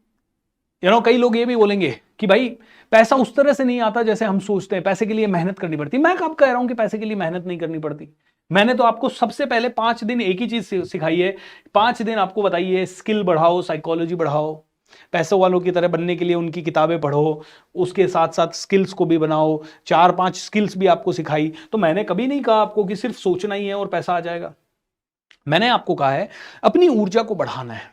कई लोग ये भी बोलेंगे कि भाई पैसा उस तरह से नहीं आता जैसे हम सोचते हैं, पैसे के लिए मेहनत करनी पड़ती। मैं कब कह रहा हूं कि पैसे के लिए मेहनत नहीं करनी पड़ती? मैंने तो आपको सबसे पहले 5 दिन एक ही चीज सिखाई है। 5 दिन आपको बताइए है स्किल बढ़ाओ, साइकोलॉजी बढ़ाओ, पैसों वालों की तरह बनने के लिए उनकी किताबें पढ़ो, उसके साथ साथ स्किल्स को भी बनाओ। 4-5 स्किल्स भी आपको सिखाई। तो मैंने कभी नहीं कहा आपको कि सिर्फ सोचना ही है और पैसा आ जाएगा। मैंने आपको कहा है अपनी ऊर्जा को बढ़ाना है।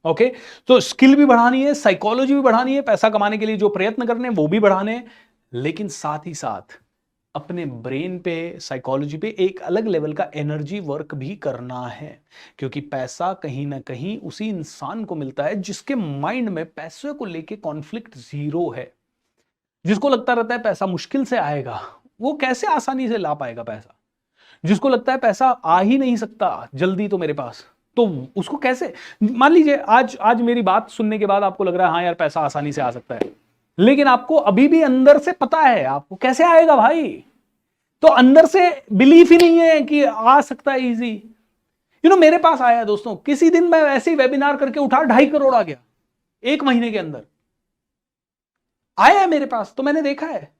ओके, तो स्किल भी बढ़ानी है, साइकोलॉजी भी बढ़ानी है, पैसा कमाने के लिए जो प्रयत्न करने हैं वो भी बढ़ाने हैं, लेकिन साथ ही साथ अपने ब्रेन पे, साइकोलॉजी पे एक अलग लेवल का एनर्जी वर्क भी करना है। क्योंकि पैसा कहीं ना कहीं उसी इंसान को मिलता है जिसके माइंड में पैसे को लेके कॉन्फ्लिक्ट जीरो है। जिसको लगता रहता है पैसा मुश्किल से आएगा, वो कैसे आसानी से ला पाएगा पैसा। जिसको लगता है पैसा आ ही नहीं सकता जल्दी तो मेरे पास, तो उसको कैसे, मान लीजिए आज मेरी बात सुनने के बाद आपको लग रहा है हाँ यार पैसा आसानी से आ सकता है, लेकिन आपको अभी भी अंदर से पता है आपको कैसे आएगा भाई, तो अंदर से बिलीफ ही नहीं है कि आ सकता है इजी। मेरे पास आया दोस्तों, किसी दिन मैं ऐसे ही वेबिनार करके उठा 2.5 करोड़ आ गया 1 महीने के अंदर, आया है मेरे पास, तो मैंने देखा है।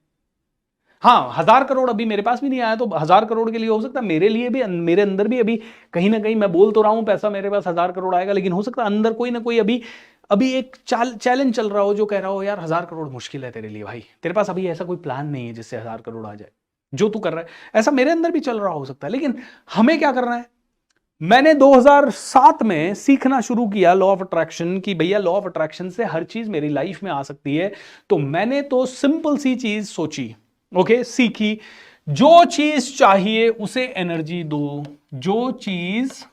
हाँ, 1000 करोड़ अभी मेरे पास भी नहीं आया, तो 1000 करोड़ के लिए हो सकता है मेरे लिए भी, मेरे अंदर भी अभी कहीं ना कहीं, मैं बोल तो रहा हूं पैसा मेरे पास 1000 करोड़ आएगा, लेकिन हो सकता है अंदर कोई ना कोई अभी एक चैलेंज चल रहा हो जो कह रहा हो यार 1000 करोड़ मुश्किल है तेरे लिए भाई, तेरे पास अभी ऐसा कोई प्लान नहीं है जिससे 1000 करोड़ आ जाए जो तू कर रहा है। ऐसा मेरे अंदर भी चल रहा हो सकता है, लेकिन हमें क्या करना है। मैंने 2007 में सीखना शुरू किया लॉ ऑफ अट्रैक्शन कि भैया लॉ ऑफ अट्रैक्शन से हर चीज मेरी लाइफ में आ सकती है। तो मैंने तो सिंपल सी चीज सोची, ओके, सीखी, जो चीज चाहिए उसे एनर्जी दो, जो चीज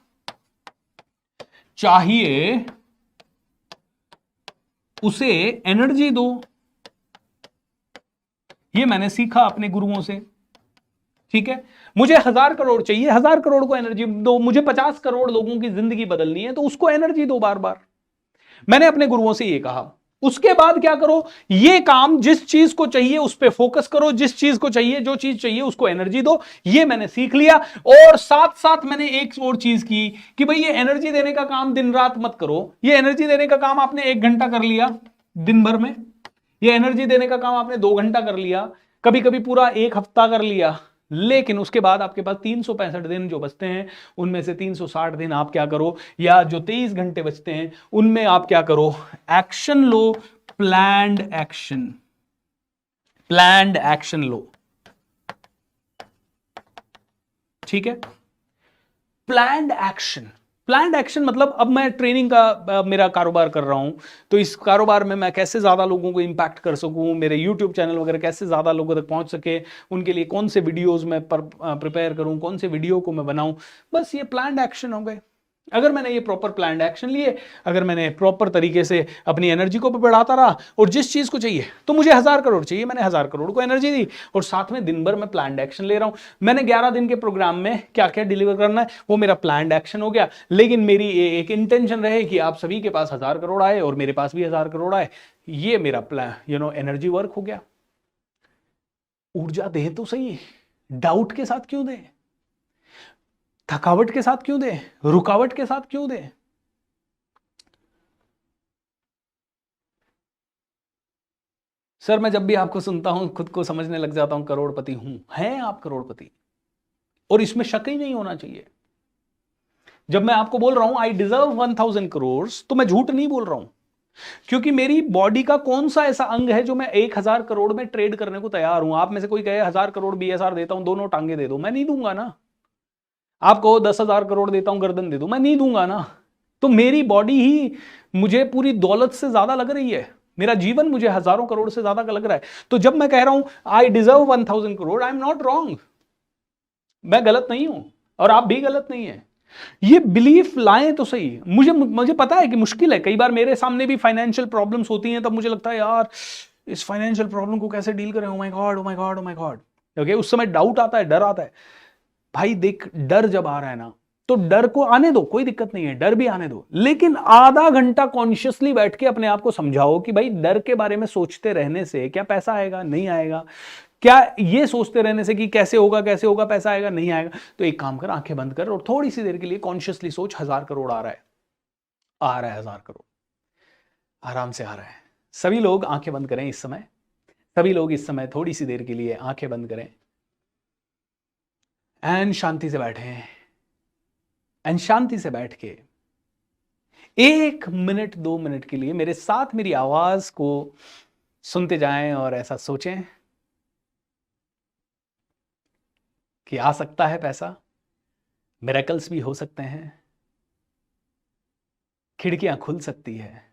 चाहिए उसे एनर्जी दो। ये मैंने सीखा अपने गुरुओं से, ठीक है। मुझे 1000 करोड़ चाहिए, 1000 करोड़ को एनर्जी दो। मुझे 50 करोड़ लोगों की जिंदगी बदलनी है, तो उसको एनर्जी दो बार बार। मैंने अपने गुरुओं से ये कहा। उसके बाद क्या करो, ये काम जिस चीज को चाहिए उस पर फोकस करो, जिस चीज को चाहिए, जो चीज चाहिए उसको एनर्जी दो। ये मैंने सीख लिया। और साथ साथ मैंने एक और चीज की कि भाई ये एनर्जी देने का काम दिन रात मत करो। ये एनर्जी देने का काम आपने 1 घंटा कर लिया दिन भर में, ये एनर्जी देने का काम आपने 2 घंटा कर लिया, कभी कभी पूरा 1 हफ्ता कर लिया, लेकिन उसके बाद आपके पास 365 दिन जो बचते हैं, उनमें से 360 दिन आप क्या करो, या जो 23 घंटे बचते हैं उनमें आप क्या करो, एक्शन लो, प्लान्ड एक्शन लो, ठीक है। प्लान्ड एक्शन मतलब अब मैं ट्रेनिंग का मेरा कारोबार कर रहा हूं, तो इस कारोबार में मैं कैसे ज्यादा लोगों को इंपैक्ट कर सकूं, मेरे यूट्यूब चैनल वगैरह कैसे ज्यादा लोगों तक पहुंच सके, उनके लिए कौन से वीडियोस मैं प्रिपेयर करूं, कौन से वीडियो को मैं बनाऊं, बस ये प्लान्ड एक्शन हो गए। अगर मैंने ये प्रॉपर प्लान्ड एक्शन लिए, अगर मैंने प्रॉपर तरीके से अपनी एनर्जी को भी बढ़ाता रहा, और जिस चीज को चाहिए, तो मुझे 1000 करोड़ चाहिए, मैंने 1000 करोड़ को एनर्जी दी, और साथ में दिन भर मैं प्लान्ड एक्शन ले रहा हूं। मैंने 11 दिन के प्रोग्राम में क्या क्या डिलीवर करना है वो मेरा प्लान्ड एक्शन हो गया, लेकिन मेरी एक इंटेंशन रहे कि आप सभी के पास 1000 करोड़ आए और मेरे पास भी 1000 करोड़ आए। ये मेरा एनर्जी वर्क हो गया। ऊर्जा दे तो सही, डाउट के साथ क्यों दे, थकावट के साथ क्यों दे, रुकावट के साथ क्यों दे। सर मैं जब भी आपको सुनता हूं खुद को समझने लग जाता हूं करोड़पति हूं। हैं आप करोड़पति, और इसमें शक ही नहीं होना चाहिए। जब मैं आपको बोल रहा हूं आई डिजर्व 1000 करोड़, तो मैं झूठ नहीं बोल रहा हूं, क्योंकि मेरी बॉडी का कौन सा ऐसा अंग है जो मैं 1000 करोड़ में ट्रेड करने को तैयार हूं। आप में से कोई कहे 1000 करोड़ BSR देता हूं, दोनों टांगे दे दो, मैं नहीं दूंगा ना। आप कहो 10,000 करोड़ देता हूं, गर्दन दे दो, मैं नहीं दूंगा ना। तो मेरी बॉडी ही मुझे पूरी दौलत से ज्यादा लग रही है, मेरा जीवन मुझे हजारों करोड़ से ज्यादा लग रहा है। तो जब मैं कह रहा हूं I deserve 1000 crore, I am not wrong, मैं गलत नहीं हूं और आप भी गलत नहीं है। ये बिलीफ लाएं तो सही। मुझे पता है कि मुश्किल है, कई बार मेरे सामने भी फाइनेंशियल प्रॉब्लम्स होती हैं, तब मुझे लगता है यार इस फाइनेंशियल प्रॉब्लम को कैसे डील करें, oh my God oh my God oh my God. Okay, उस समय डाउट आता है, डर आता है। भाई देख, डर जब आ रहा है ना, तो डर को आने दो, कोई दिक्कत नहीं है, डर भी आने दो, लेकिन आधा घंटा कॉन्शियसली बैठ के अपने आप को समझाओ कि भाई डर के बारे में सोचते रहने से क्या पैसा आएगा, नहीं आएगा। क्या ये सोचते रहने से कि कैसे होगा पैसा आएगा, नहीं आएगा। तो एक काम कर, आंखें बंद कर और थोड़ी सी देर के लिए कॉन्शियसली सोच, 1000 करोड़ आ रहा है, 1000 करोड़ आराम से आ रहा है। सभी लोग आंखें बंद करें इस समय, सभी लोग इस समय थोड़ी सी देर के लिए आंखें बंद करें एंड शांति से बैठें। एंड शांति से बैठ के 1 मिनट 2 मिनट के लिए मेरे साथ मेरी आवाज को सुनते जाएं और ऐसा सोचें कि आ सकता है पैसा, मिरेकल्स भी हो सकते हैं, खिड़कियां खुल सकती है।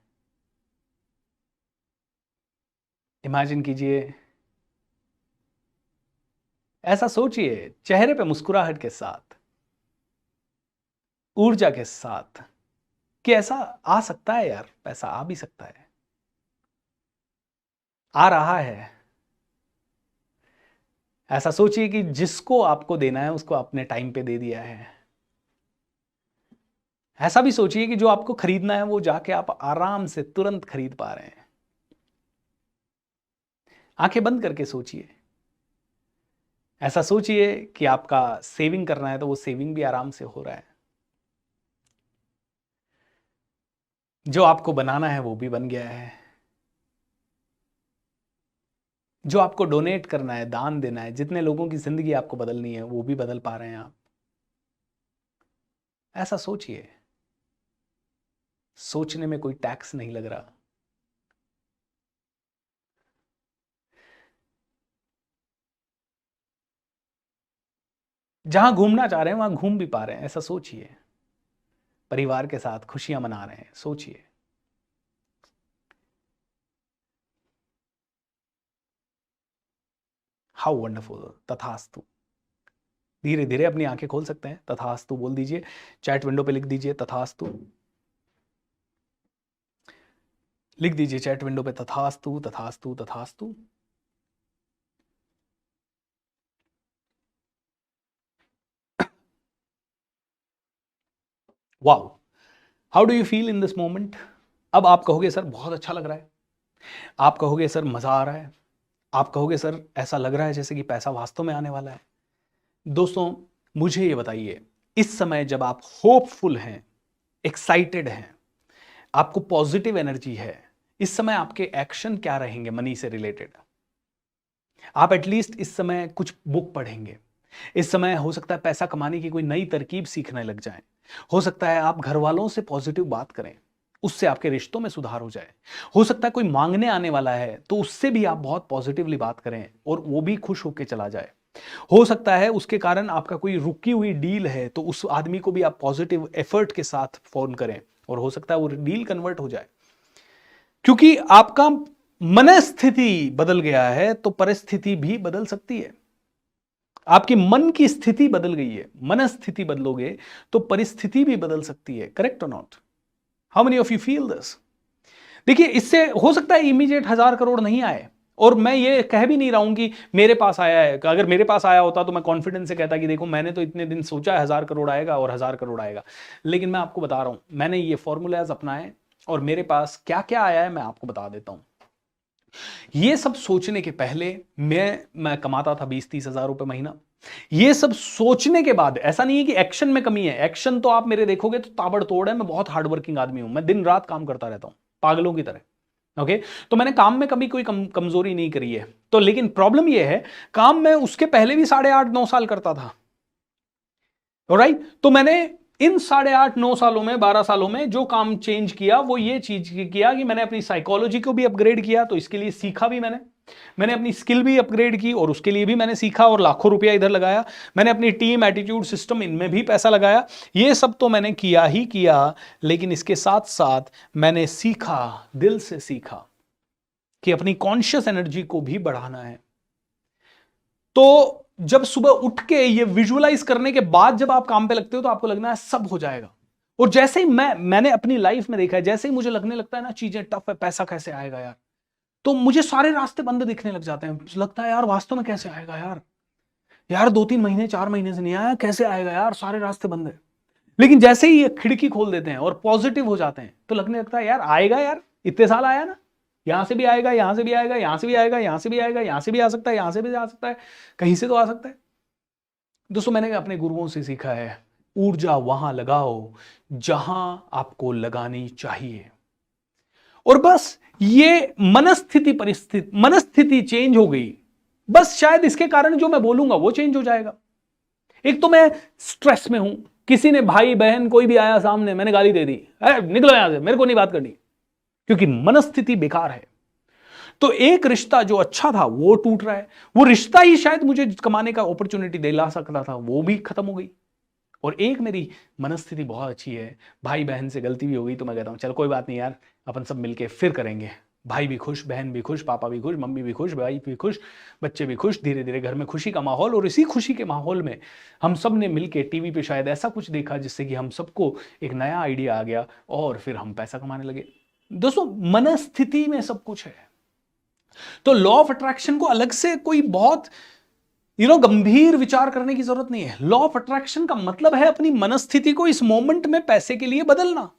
इमेजिन कीजिए, ऐसा सोचिए चेहरे पे मुस्कुराहट के साथ, ऊर्जा के साथ कि ऐसा आ सकता है यार, पैसा आ भी सकता है, आ रहा है। ऐसा सोचिए कि जिसको आपको देना है उसको आपने टाइम पे दे दिया है। ऐसा भी सोचिए कि जो आपको खरीदना है वो जाके आप आराम से तुरंत खरीद पा रहे हैं। आंखें बंद करके सोचिए। ऐसा सोचिए कि आपका सेविंग करना है तो वो सेविंग भी आराम से हो रहा है। जो आपको बनाना है वो भी बन गया है। जो आपको डोनेट करना है, दान देना है, जितने लोगों की जिंदगी आपको बदलनी है वो भी बदल पा रहे हैं आप। ऐसा सोचिए। सोचने में कोई टैक्स नहीं लग रहा। जहां घूमना चाह रहे हैं वहां घूम भी पा रहे हैं। ऐसा सोचिए। परिवार के साथ खुशियां मना रहे हैं। सोचिए। How wonderful. तथास्तु। धीरे धीरे अपनी आंखें खोल सकते हैं। तथास्तु बोल दीजिए। चैट विंडो पे लिख दीजिए तथास्तु। लिख दीजिए चैट विंडो पे तथास्तु तथास्तु तथास्तु। Wow, how do you feel in this moment. अब आप कहोगे सर बहुत अच्छा लग रहा है, आप कहोगे सर मजा आ रहा है, आप कहोगे सर ऐसा लग रहा है जैसे कि पैसा वास्तव में आने वाला है। दोस्तों मुझे ये बताइए, इस समय जब आप होपफुल हैं, एक्साइटेड हैं, आपको पॉजिटिव एनर्जी है, इस समय आपके एक्शन क्या रहेंगे मनी से रिलेटेड। आप एटलीस्ट इस समय कुछ बुक पढ़ेंगे। इस समय हो सकता है पैसा कमाने की कोई नई तरकीब सीखने लग जाएं। हो सकता है आप घर वालों से पॉजिटिव बात करें, उससे आपके रिश्तों में सुधार हो जाए। हो सकता है कोई मांगने आने वाला है तो उससे भी आप बहुत पॉजिटिवली बात करें और वो भी खुश होकर चला जाए। हो सकता है उसके कारण आपका कोई रुकी हुई डील है तो उस आदमी को भी आप पॉजिटिव एफर्ट के साथ फोन करें और हो सकता है वो डील कन्वर्ट हो जाए। क्योंकि आपका मनस्थिति बदल गया है तो परिस्थिति भी बदल सकती है। आपकी मन की स्थिति बदल गई है, मनस्थिति बदलोगे तो परिस्थिति भी बदल सकती है। करेक्ट और not? How many of you feel this? देखिए, इससे हो सकता है इमीडिएट 1000 करोड़ नहीं आए, और मैं ये कह भी नहीं रहा हूं कि मेरे पास आया है। अगर मेरे पास आया होता तो मैं कॉन्फिडेंस से कहता कि देखो मैंने तो इतने दिन सोचा है 1000 करोड़ आएगा और 1000 करोड़ आएगा। लेकिन मैं आपको बता रहा हूं, मैंने ये फॉर्मूलाज अपनाए और मेरे पास क्या क्या आया है मैं आपको बता देता हूं। ये सब सोचने के पहले मैं कमाता था 20-30 हजार रुपए महीना। ये सब सोचने के बाद, ऐसा नहीं है कि एक्शन में कमी है, एक्शन तो आप मेरे देखोगे तो ताबड़तोड़ है। मैं बहुत हार्डवर्किंग आदमी हूं, मैं दिन रात काम करता रहता हूं पागलों की तरह। ओके, तो मैंने काम में कभी कोई कमजोरी नहीं करी है। तो लेकिन प्रॉब्लम यह है, काम में उसके पहले भी 8.5-9 साल करता था। ऑलराइट, तो मैंने इन 8.5-9 सालों में, 12 सालों में जो काम चेंज किया वो ये चीज किया कि मैंने अपनी साइकोलॉजी को भी अपग्रेड किया। तो इसके लिए सीखा भी मैंने अपनी स्किल भी अपग्रेड की और उसके लिए भी मैंने सीखा और लाखों रुपया इधर लगाया। मैंने अपनी टीम, एटीट्यूड, सिस्टम, इनमें भी पैसा लगाया। ये सब तो मैंने किया ही किया, लेकिन इसके साथ साथ मैंने सीखा, दिल से सीखा कि अपनी कॉन्शियस एनर्जी को भी बढ़ाना है। तो जब सुबह उठ के ये विजुअलाइज करने के बाद जब आप काम पे लगते हो तो आपको लगना है सब हो जाएगा। और जैसे ही मैंने अपनी लाइफ में देखा है, जैसे ही मुझे लगने लगता है ना चीजें टफ है, पैसा कैसे आएगा यार, तो मुझे सारे रास्ते बंद दिखने लग जाते हैं। लगता है यार वास्तव में कैसे आएगा यार, यार 2-3 महीने 4 महीने से नहीं आया, कैसे आएगा यार, सारे रास्ते बंद है। लेकिन जैसे ही ये खिड़की खोल देते हैं और पॉजिटिव हो जाते हैं तो लगने लगता है यार आएगा, यार इतने साल आया ना, यहां से भी आएगा, यहां से भी आएगा, यहां से भी आएगा, यहां से भी आएगा, यहां से भी आ सकता है, यहां से भी आ सकता है, कहीं से तो आ सकता है। दोस्तों मैंने अपने गुरुओं से सीखा है, ऊर्जा वहां लगाओ जहां आपको लगानी चाहिए। और बस ये मनस्थिति चेंज हो गई, बस शायद इसके कारण जो मैं बोलूंगा वो चेंज हो जाएगा। एक तो मैं स्ट्रेस में हूं, किसी ने भाई बहन कोई भी आया सामने, मैंने गाली दे दी, निकलो यहां से, मेरे को नहीं बात करनी, क्योंकि मनस्थिति बेकार है। तो एक रिश्ता जो अच्छा था वो टूट रहा है, वो रिश्ता ही शायद मुझे कमाने का अपॉर्चुनिटी दिला सकता था, वो भी खत्म हो गई। और एक मेरी मनस्थिति बहुत अच्छी है, भाई बहन से गलती भी हो गई तो मैं कहता हूं चल कोई बात नहीं यार, अपन सब मिलके फिर करेंगे, भाई भी खुश, बहन भी खुश, पापा भी खुश, मम्मी भी खुश, भाई भी खुश, बच्चे भी खुश, धीरे धीरे घर में खुशी का माहौल। और इसी खुशी के माहौल में हम सब ने मिलके टीवी पे शायद ऐसा कुछ देखा जिससे कि हम सबको एक नया आइडिया आ गया और फिर हम पैसा कमाने लगे। दोस्तों मनस्थिति में सब कुछ है। तो लॉ ऑफ अट्रैक्शन को अलग से कोई बहुत गंभीर विचार करने की जरूरत नहीं है। लॉ ऑफ अट्रैक्शन का मतलब है अपनी मनस्थिति को इस मोमेंट में पैसे के लिए बदलना।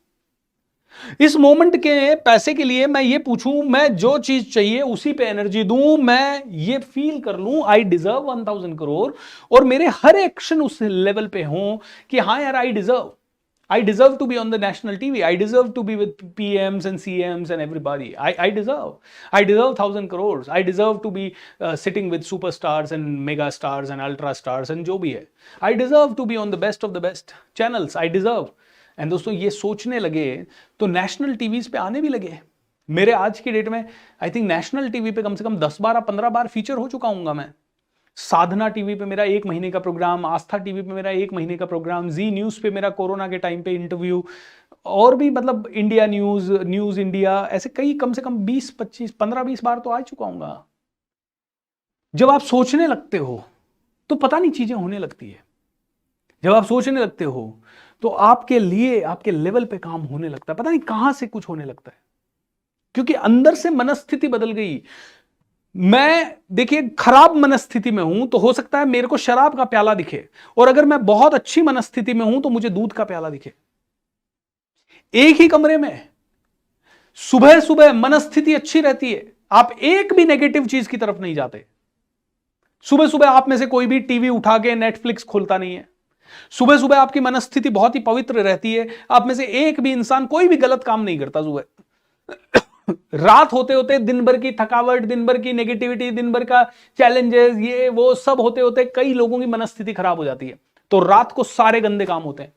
इस मोमेंट के पैसे के लिए मैं ये पूछूं, मैं जो चीज चाहिए उसी पे एनर्जी दूं, मैं ये फील कर लूं आई डिजर्व 1000 करोड़, और मेरे हर एक्शन उस लेवल पे हो कि हाँ यार I deserve to be on the national TV. I deserve to be with PMs and CMs and everybody. I deserve 1000 crores. I deserve to be sitting with superstars and mega stars and ultra stars and जो भी है. I deserve to be on the best of the best channels. I deserve. And दोस्तों ये सोचने लगे तो national TVs पे आने भी लगे। मेरे आज की डेट में आई थिंक नेशनल टीवी पे कम से कम 10-12-15 बार फीचर हो चुका हूँ मैं। साधना टीवी पे मेरा 1 महीने का प्रोग्राम, आस्था टीवी पे मेरा 1 महीने का प्रोग्राम, जी न्यूज पे मेरा कोरोना के टाइम पे इंटरव्यू, और भी मतलब इंडिया न्यूज इंडिया, ऐसे कई कम से कम 20-25-15-20 बार तो आ चुका हूँ। जब आप सोचने लगते हो तो पता नहीं चीजें होने लगती है। जब आप सोचने लगते हो तो आपके लिए आपके लेवल पे काम होने लगता है, पता नहीं कहां से कुछ होने लगता है, क्योंकि अंदर से मनस्थिति बदल गई। मैं देखिए खराब मनस्थिति में हूं तो हो सकता है मेरे को शराब का प्याला दिखे, और अगर मैं बहुत अच्छी मनस्थिति में हूं तो मुझे दूध का प्याला दिखे। एक ही कमरे में सुबह सुबह मनस्थिति अच्छी रहती है, आप एक भी नेगेटिव चीज की तरफ नहीं जाते। सुबह सुबह आप में से कोई भी टीवी उठा के नेटफ्लिक्स खोलता नहीं है। सुबह सुबह आपकी मनस्थिति बहुत ही पवित्र रहती है, आप में से एक भी इंसान कोई भी गलत काम नहीं करता सुबह। रात होते होते दिन भर की थकावट, दिन भर की नेगेटिविटी, दिन भर का चैलेंजेस, ये वो सब होते होते कई लोगों की मनस्थिति खराब हो जाती है। तो रात को सारे गंदे काम होते हैं,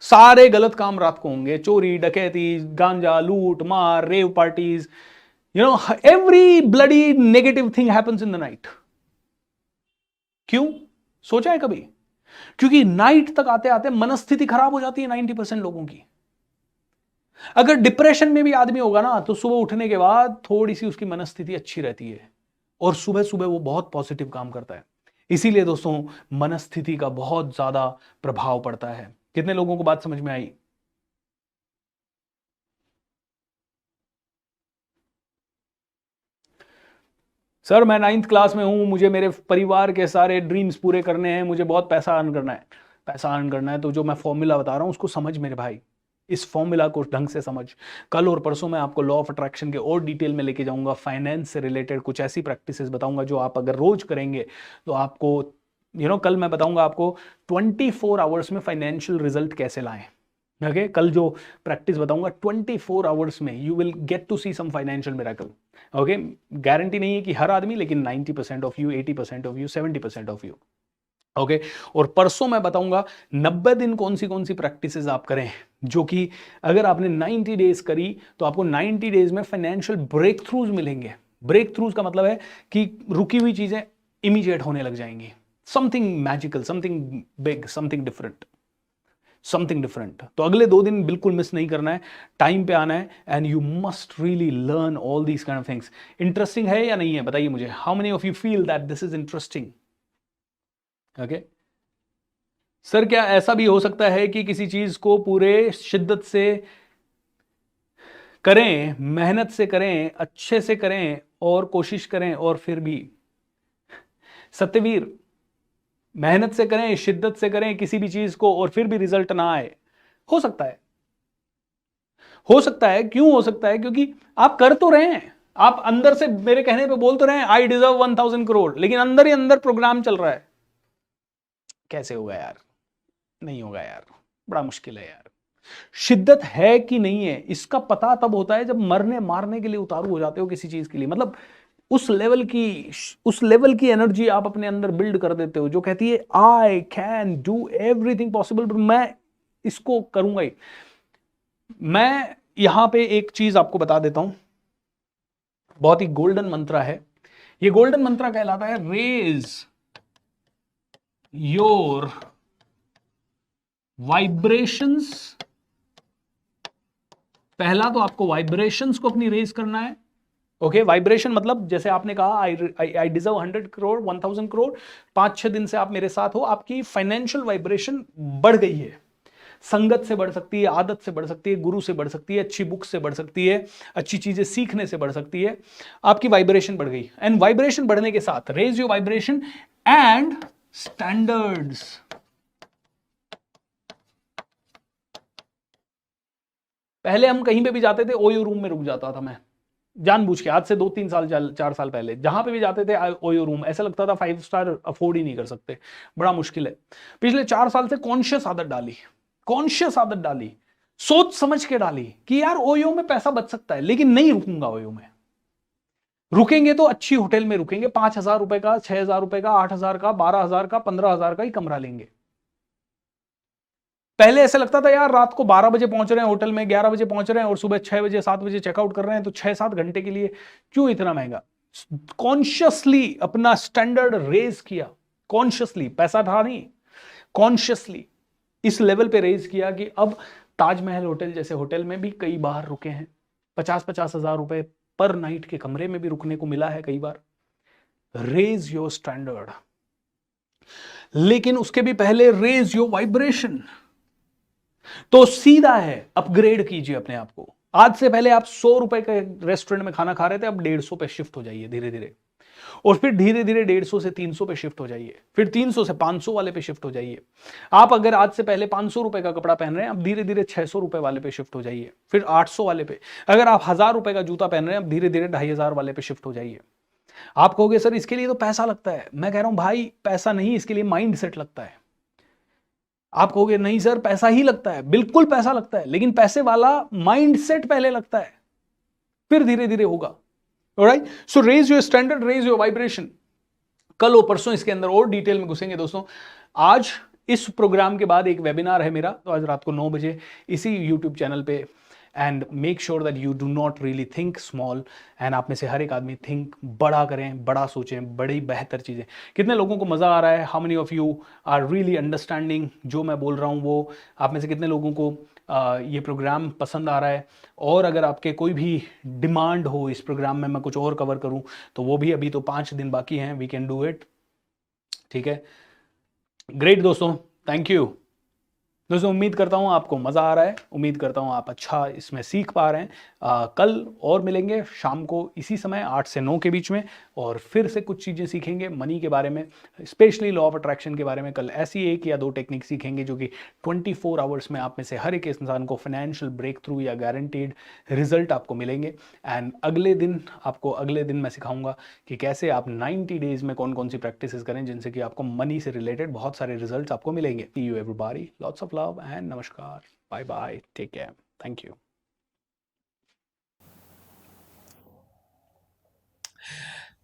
सारे गलत काम रात को होंगे, चोरी डकैती, गांजा, लूट मार, rave parties, every bloody negative thing happens in the night. क्यों सोचा है कभी? क्योंकि नाइट तक आते आते मनस्थिति खराब हो जाती है 90% लोगों की। अगर डिप्रेशन में भी आदमी होगा ना तो सुबह उठने के बाद थोड़ी सी उसकी मनस्थिति अच्छी रहती है और सुबह सुबह वो बहुत पॉजिटिव काम करता है। इसीलिए दोस्तों मनस्थिति का बहुत ज्यादा प्रभाव पड़ता है। कितने लोगों को बात समझ में आई? सर मैं 9th क्लास में हूं, मुझे मेरे परिवार के सारे ड्रीम्स पूरे करने हैं, मुझे बहुत पैसा अर्न करना है। पैसा अर्न करना है तो जो मैं फॉर्मूला बता रहा हूं उसको समझ मेरे भाई, इस फॉर्मूला को ढंग से समझ। कल और परसों मैं आपको लॉ ऑफ अट्रैक्शन के और डिटेल में लेके जाऊंगा, फाइनेंस से रिलेटेड कुछ ऐसी प्रैक्टिसेस बताऊंगा जो आप अगर रोज करेंगे तो आपको कल मैं बताऊंगा आपको 24 आवर्स में फाइनेंशियल रिजल्ट कैसे लाएं। ओके कल जो प्रैक्टिस बताऊंगा 24 आवर्स में you will get to see some financial miracle. Okay guarantee नहीं है कि हर आदमी, लेकिन 90% of you, 80% of you, 70% of you. Okay और परसों मैं बताऊंगा 90 दिन कौन सी प्रैक्टिसेस आप करें जो कि अगर आपने 90 डेज करी तो आपको 90 डेज में फाइनेंशियल ब्रेक थ्रूज मिलेंगे। ब्रेक थ्रूज का मतलब है कि रुकी हुई चीजें इमीडिएट होने लग जाएंगी। Something magical, something big, something different. तो अगले 2 दिन बिल्कुल मिस नहीं करना है, टाइम पे आना है, and you must really learn all these kind of things. Interesting है या नहीं है बताइए मुझे। How many of you feel that this is interesting? Okay sir क्या ऐसा भी हो सकता है कि किसी चीज को पूरे शिद्दत से करें, मेहनत से करें, अच्छे से करें और कोशिश करें और फिर भी सत्यवीर, मेहनत से करें, शिद्दत से करें किसी भी चीज को और फिर भी रिजल्ट ना आए, हो सकता है, हो सकता है। क्यों हो सकता है? क्योंकि आप कर तो रहे हैं, आप अंदर से मेरे कहने पे बोल तो रहे हैं आई डिजर्व 1000 करोड़, लेकिन अंदर ही अंदर प्रोग्राम चल रहा है। कैसे होगा यार? नहीं होगा यार, बड़ा मुश्किल है यार। शिद्दत है कि नहीं है इसका पता तब होता है जब मरने मारने के लिए उतारू हो जाते हो किसी चीज के लिए। मतलब उस लेवल की एनर्जी आप अपने अंदर बिल्ड कर देते हो जो कहती है I can do everything possible, मैं इसको करूंगा ही। मैं यहां पे एक चीज आपको बता देता हूं, बहुत ही गोल्डन मंत्र है ये। गोल्डन मंत्र कहलाता है रेज योर वाइब्रेशंस। पहला तो आपको वाइब्रेशंस को अपनी रेज करना है। ओके, वाइब्रेशन मतलब जैसे आपने कहा आई डिजर्व 100 करोड़ 1000 करोड़, 5-6 दिन से आप मेरे साथ हो, आपकी फाइनेंशियल वाइब्रेशन बढ़ गई है। संगत से बढ़ सकती है, आदत से बढ़ सकती है, गुरु से बढ़ सकती है, अच्छी बुक से बढ़ सकती है, अच्छी चीजें सीखने से बढ़ सकती है। आपकी वाइब्रेशन बढ़ गई, एंड वाइब्रेशन बढ़ने के साथ raise your vibration and standards. पहले हम कहीं पे भी जाते थे ओयो रूम में रुक जाता था मैं, जानबूझ के। आज से 2-3 साल 4 साल पहले जहां पे भी जाते थे ओयो रूम, ऐसा लगता था 5 स्टार अफोर्ड ही नहीं कर सकते, बड़ा मुश्किल है। पिछले 4 साल से कॉन्शियस आदत डाली, कॉन्शियस आदत डाली, सोच समझ के डाली कि यार ओयो में पैसा बच सकता है, लेकिन नहीं रुकूंगा ओयो में। रुकेंगे तो अच्छी होटल में रुकेंगे, 5000 रुपए का, 6000 रुपए का, 8000 का, 12000 का, 15000 का ही कमरा लेंगे। पहले ऐसा लगता था यार रात को 12 बजे पहुंच रहे हैं होटल में, 11 बजे पहुंच रहे हैं और सुबह 6 बजे 7 बजे चेकआउट कर रहे हैं, तो 6-7 घंटे के लिए क्यों इतना महंगा। कॉन्शियसली अपना स्टैंडर्ड रेज किया, कॉन्शियसली, पैसा था नहीं, कॉन्शियसली इस लेवल पे रेज किया कि अब ताजमहल होटल जैसे होटल में भी कई बार रुके हैं, 50-50 हजार रुपए पर नाइट के कमरे में भी रुकने को मिला है कई बार। रेज योर स्टैंडर्ड, लेकिन उसके भी पहले रेज योर वाइब्रेशन। तो सीधा है अपग्रेड कीजिए अपने आप को। आज से पहले आप 100 रुपए के रेस्टोरेंट में खाना खा रहे थे, अब 150 पे शिफ्ट हो जाइए धीरे धीरे, और फिर धीरे धीरे 150 से 300 पे शिफ्ट हो जाइए, फिर 300 से 500 वाले पे शिफ्ट हो जाइए। आप अगर आज से पहले 500 रुपए का कपड़ा पहन रहे हैं, अब धीरे धीरे 600 रुपए वाले पे शिफ्ट हो जाइए, फिर 800 वाले पे। अगर आप 1000 रुपए का जूता पहन रहे हैं, अब धीरे धीरे 2500 वाले पे शिफ्ट हो जाइए। आप कहोगे सर इसके लिए तो पैसा लगता है। मैं कह रहा हूं भाई पैसा नहीं, इसके लिए माइंड सेट लगता है। आप कहोगे नहीं सर पैसा ही लगता है, बिल्कुल पैसा लगता है, लेकिन पैसे वाला माइंड सेट पहले लगता है, फिर धीरे धीरे होगा। Alright, so raise your standard, raise your vibration. कल और परसों इसके अंदर और डिटेल में घुसेंगे दोस्तों। आज इस प्रोग्राम के बाद एक वेबिनार है मेरा, तो आज रात को 9 बजे इसी यूट्यूब चैनल पे। And make sure that you do not really think small, and आप में से हर एक आदमी थिंक बड़ा करें, बड़ा सोचें, बड़ी बेहतर चीज़ें। कितने लोगों को मज़ा आ रहा है? How many of you are really understanding जो मैं बोल रहा हूँ वो? आप में से कितने लोगों को ये प्रोग्राम पसंद आ रहा है? और अगर आपके कोई भी डिमांड हो इस प्रोग्राम में मैं कुछ और कवर करूँ, तो वो भी, अभी तो 5 दिन बाकी हैं, वी कैन डू इट। ठीक है, ग्रेट दोस्तों, थैंक यू दोस्तों। उम्मीद करता हूँ आपको मज़ा आ रहा है, उम्मीद करता हूँ आप अच्छा इसमें सीख पा रहे हैं। कल और मिलेंगे शाम को इसी समय 8 से 9 के बीच में, और फिर से कुछ चीज़ें सीखेंगे मनी के बारे में, स्पेशली लॉ ऑफ अट्रैक्शन के बारे में। कल ऐसी 1 या 2 टेक्निक सीखेंगे जो कि 24 आवर्स में आप में से हर एक इंसान को फाइनेंशियल ब्रेक थ्रू या गारंटीड रिजल्ट आपको मिलेंगे। एंड अगले दिन मैं सिखाऊंगा कि कैसे आप 90 डेज में कौन कौन सी प्रैक्टिसेस करें जिनसे कि आपको मनी से रिलेटेड बहुत सारे रिजल्ट आपको मिलेंगे। See you everybody, lots of love and namaskar, bye bye, take care, thank you।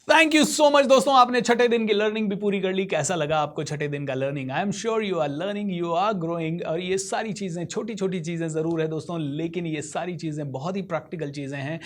Thank you so much दोस्तों, आपने छठे दिन की लर्निंग भी पूरी कर ली। कैसा लगा आपको छठे दिन का learning? I am sure you are learning, you are growing. और ये सारी चीज़ें छोटी छोटी चीज़ें ज़रूर है दोस्तों, लेकिन ये सारी चीज़ें बहुत ही प्रैक्टिकल चीज़ें हैं।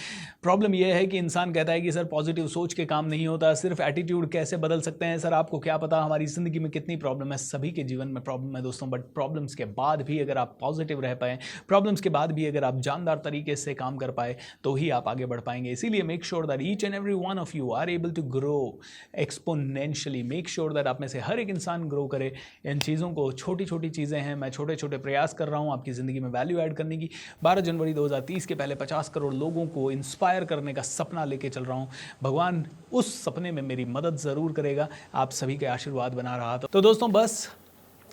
प्रॉब्लम ये है कि इंसान कहता है कि सर पॉजिटिव सोच के काम नहीं होता, सिर्फ एटीट्यूड कैसे बदल सकते हैं? सर आपको क्या पता हमारी ज़िंदगी में कितनी प्रॉब्लम है। सभी के जीवन में प्रॉब्लम है दोस्तों, बट प्रॉब्लम्स के बाद भी अगर आप पॉजिटिव रह पाए, प्रॉब्लम्स के बाद भी अगर आप जानदार तरीके से काम कर पाए, तो ही आप आगे बढ़ पाएंगे। इसीलिए make sure that each and every one of you are able able to grow exponentially. Make sure that आप में से हर एक इंसान ग्रो करे। इन चीज़ों को, छोटी छोटी चीज़ें हैं, मैं छोटे छोटे प्रयास कर रहा हूँ आपकी ज़िंदगी में वैल्यू ऐड करने की। 12 जनवरी 2030 के पहले 50 करोड़ लोगों को इंस्पायर करने का सपना लेके चल रहा हूँ। भगवान उस सपने में मेरी मदद ज़रूर करेगा, आप सभी के आशीर्वाद बना रहा। तो दोस्तों बस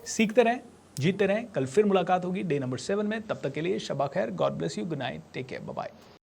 सीखते रहें, जीतते रहें। कल फिर मुलाकात होगी डे नंबर 7 में। तब तक के लिए शबा खैर, God bless you, good night, take care, bye bye.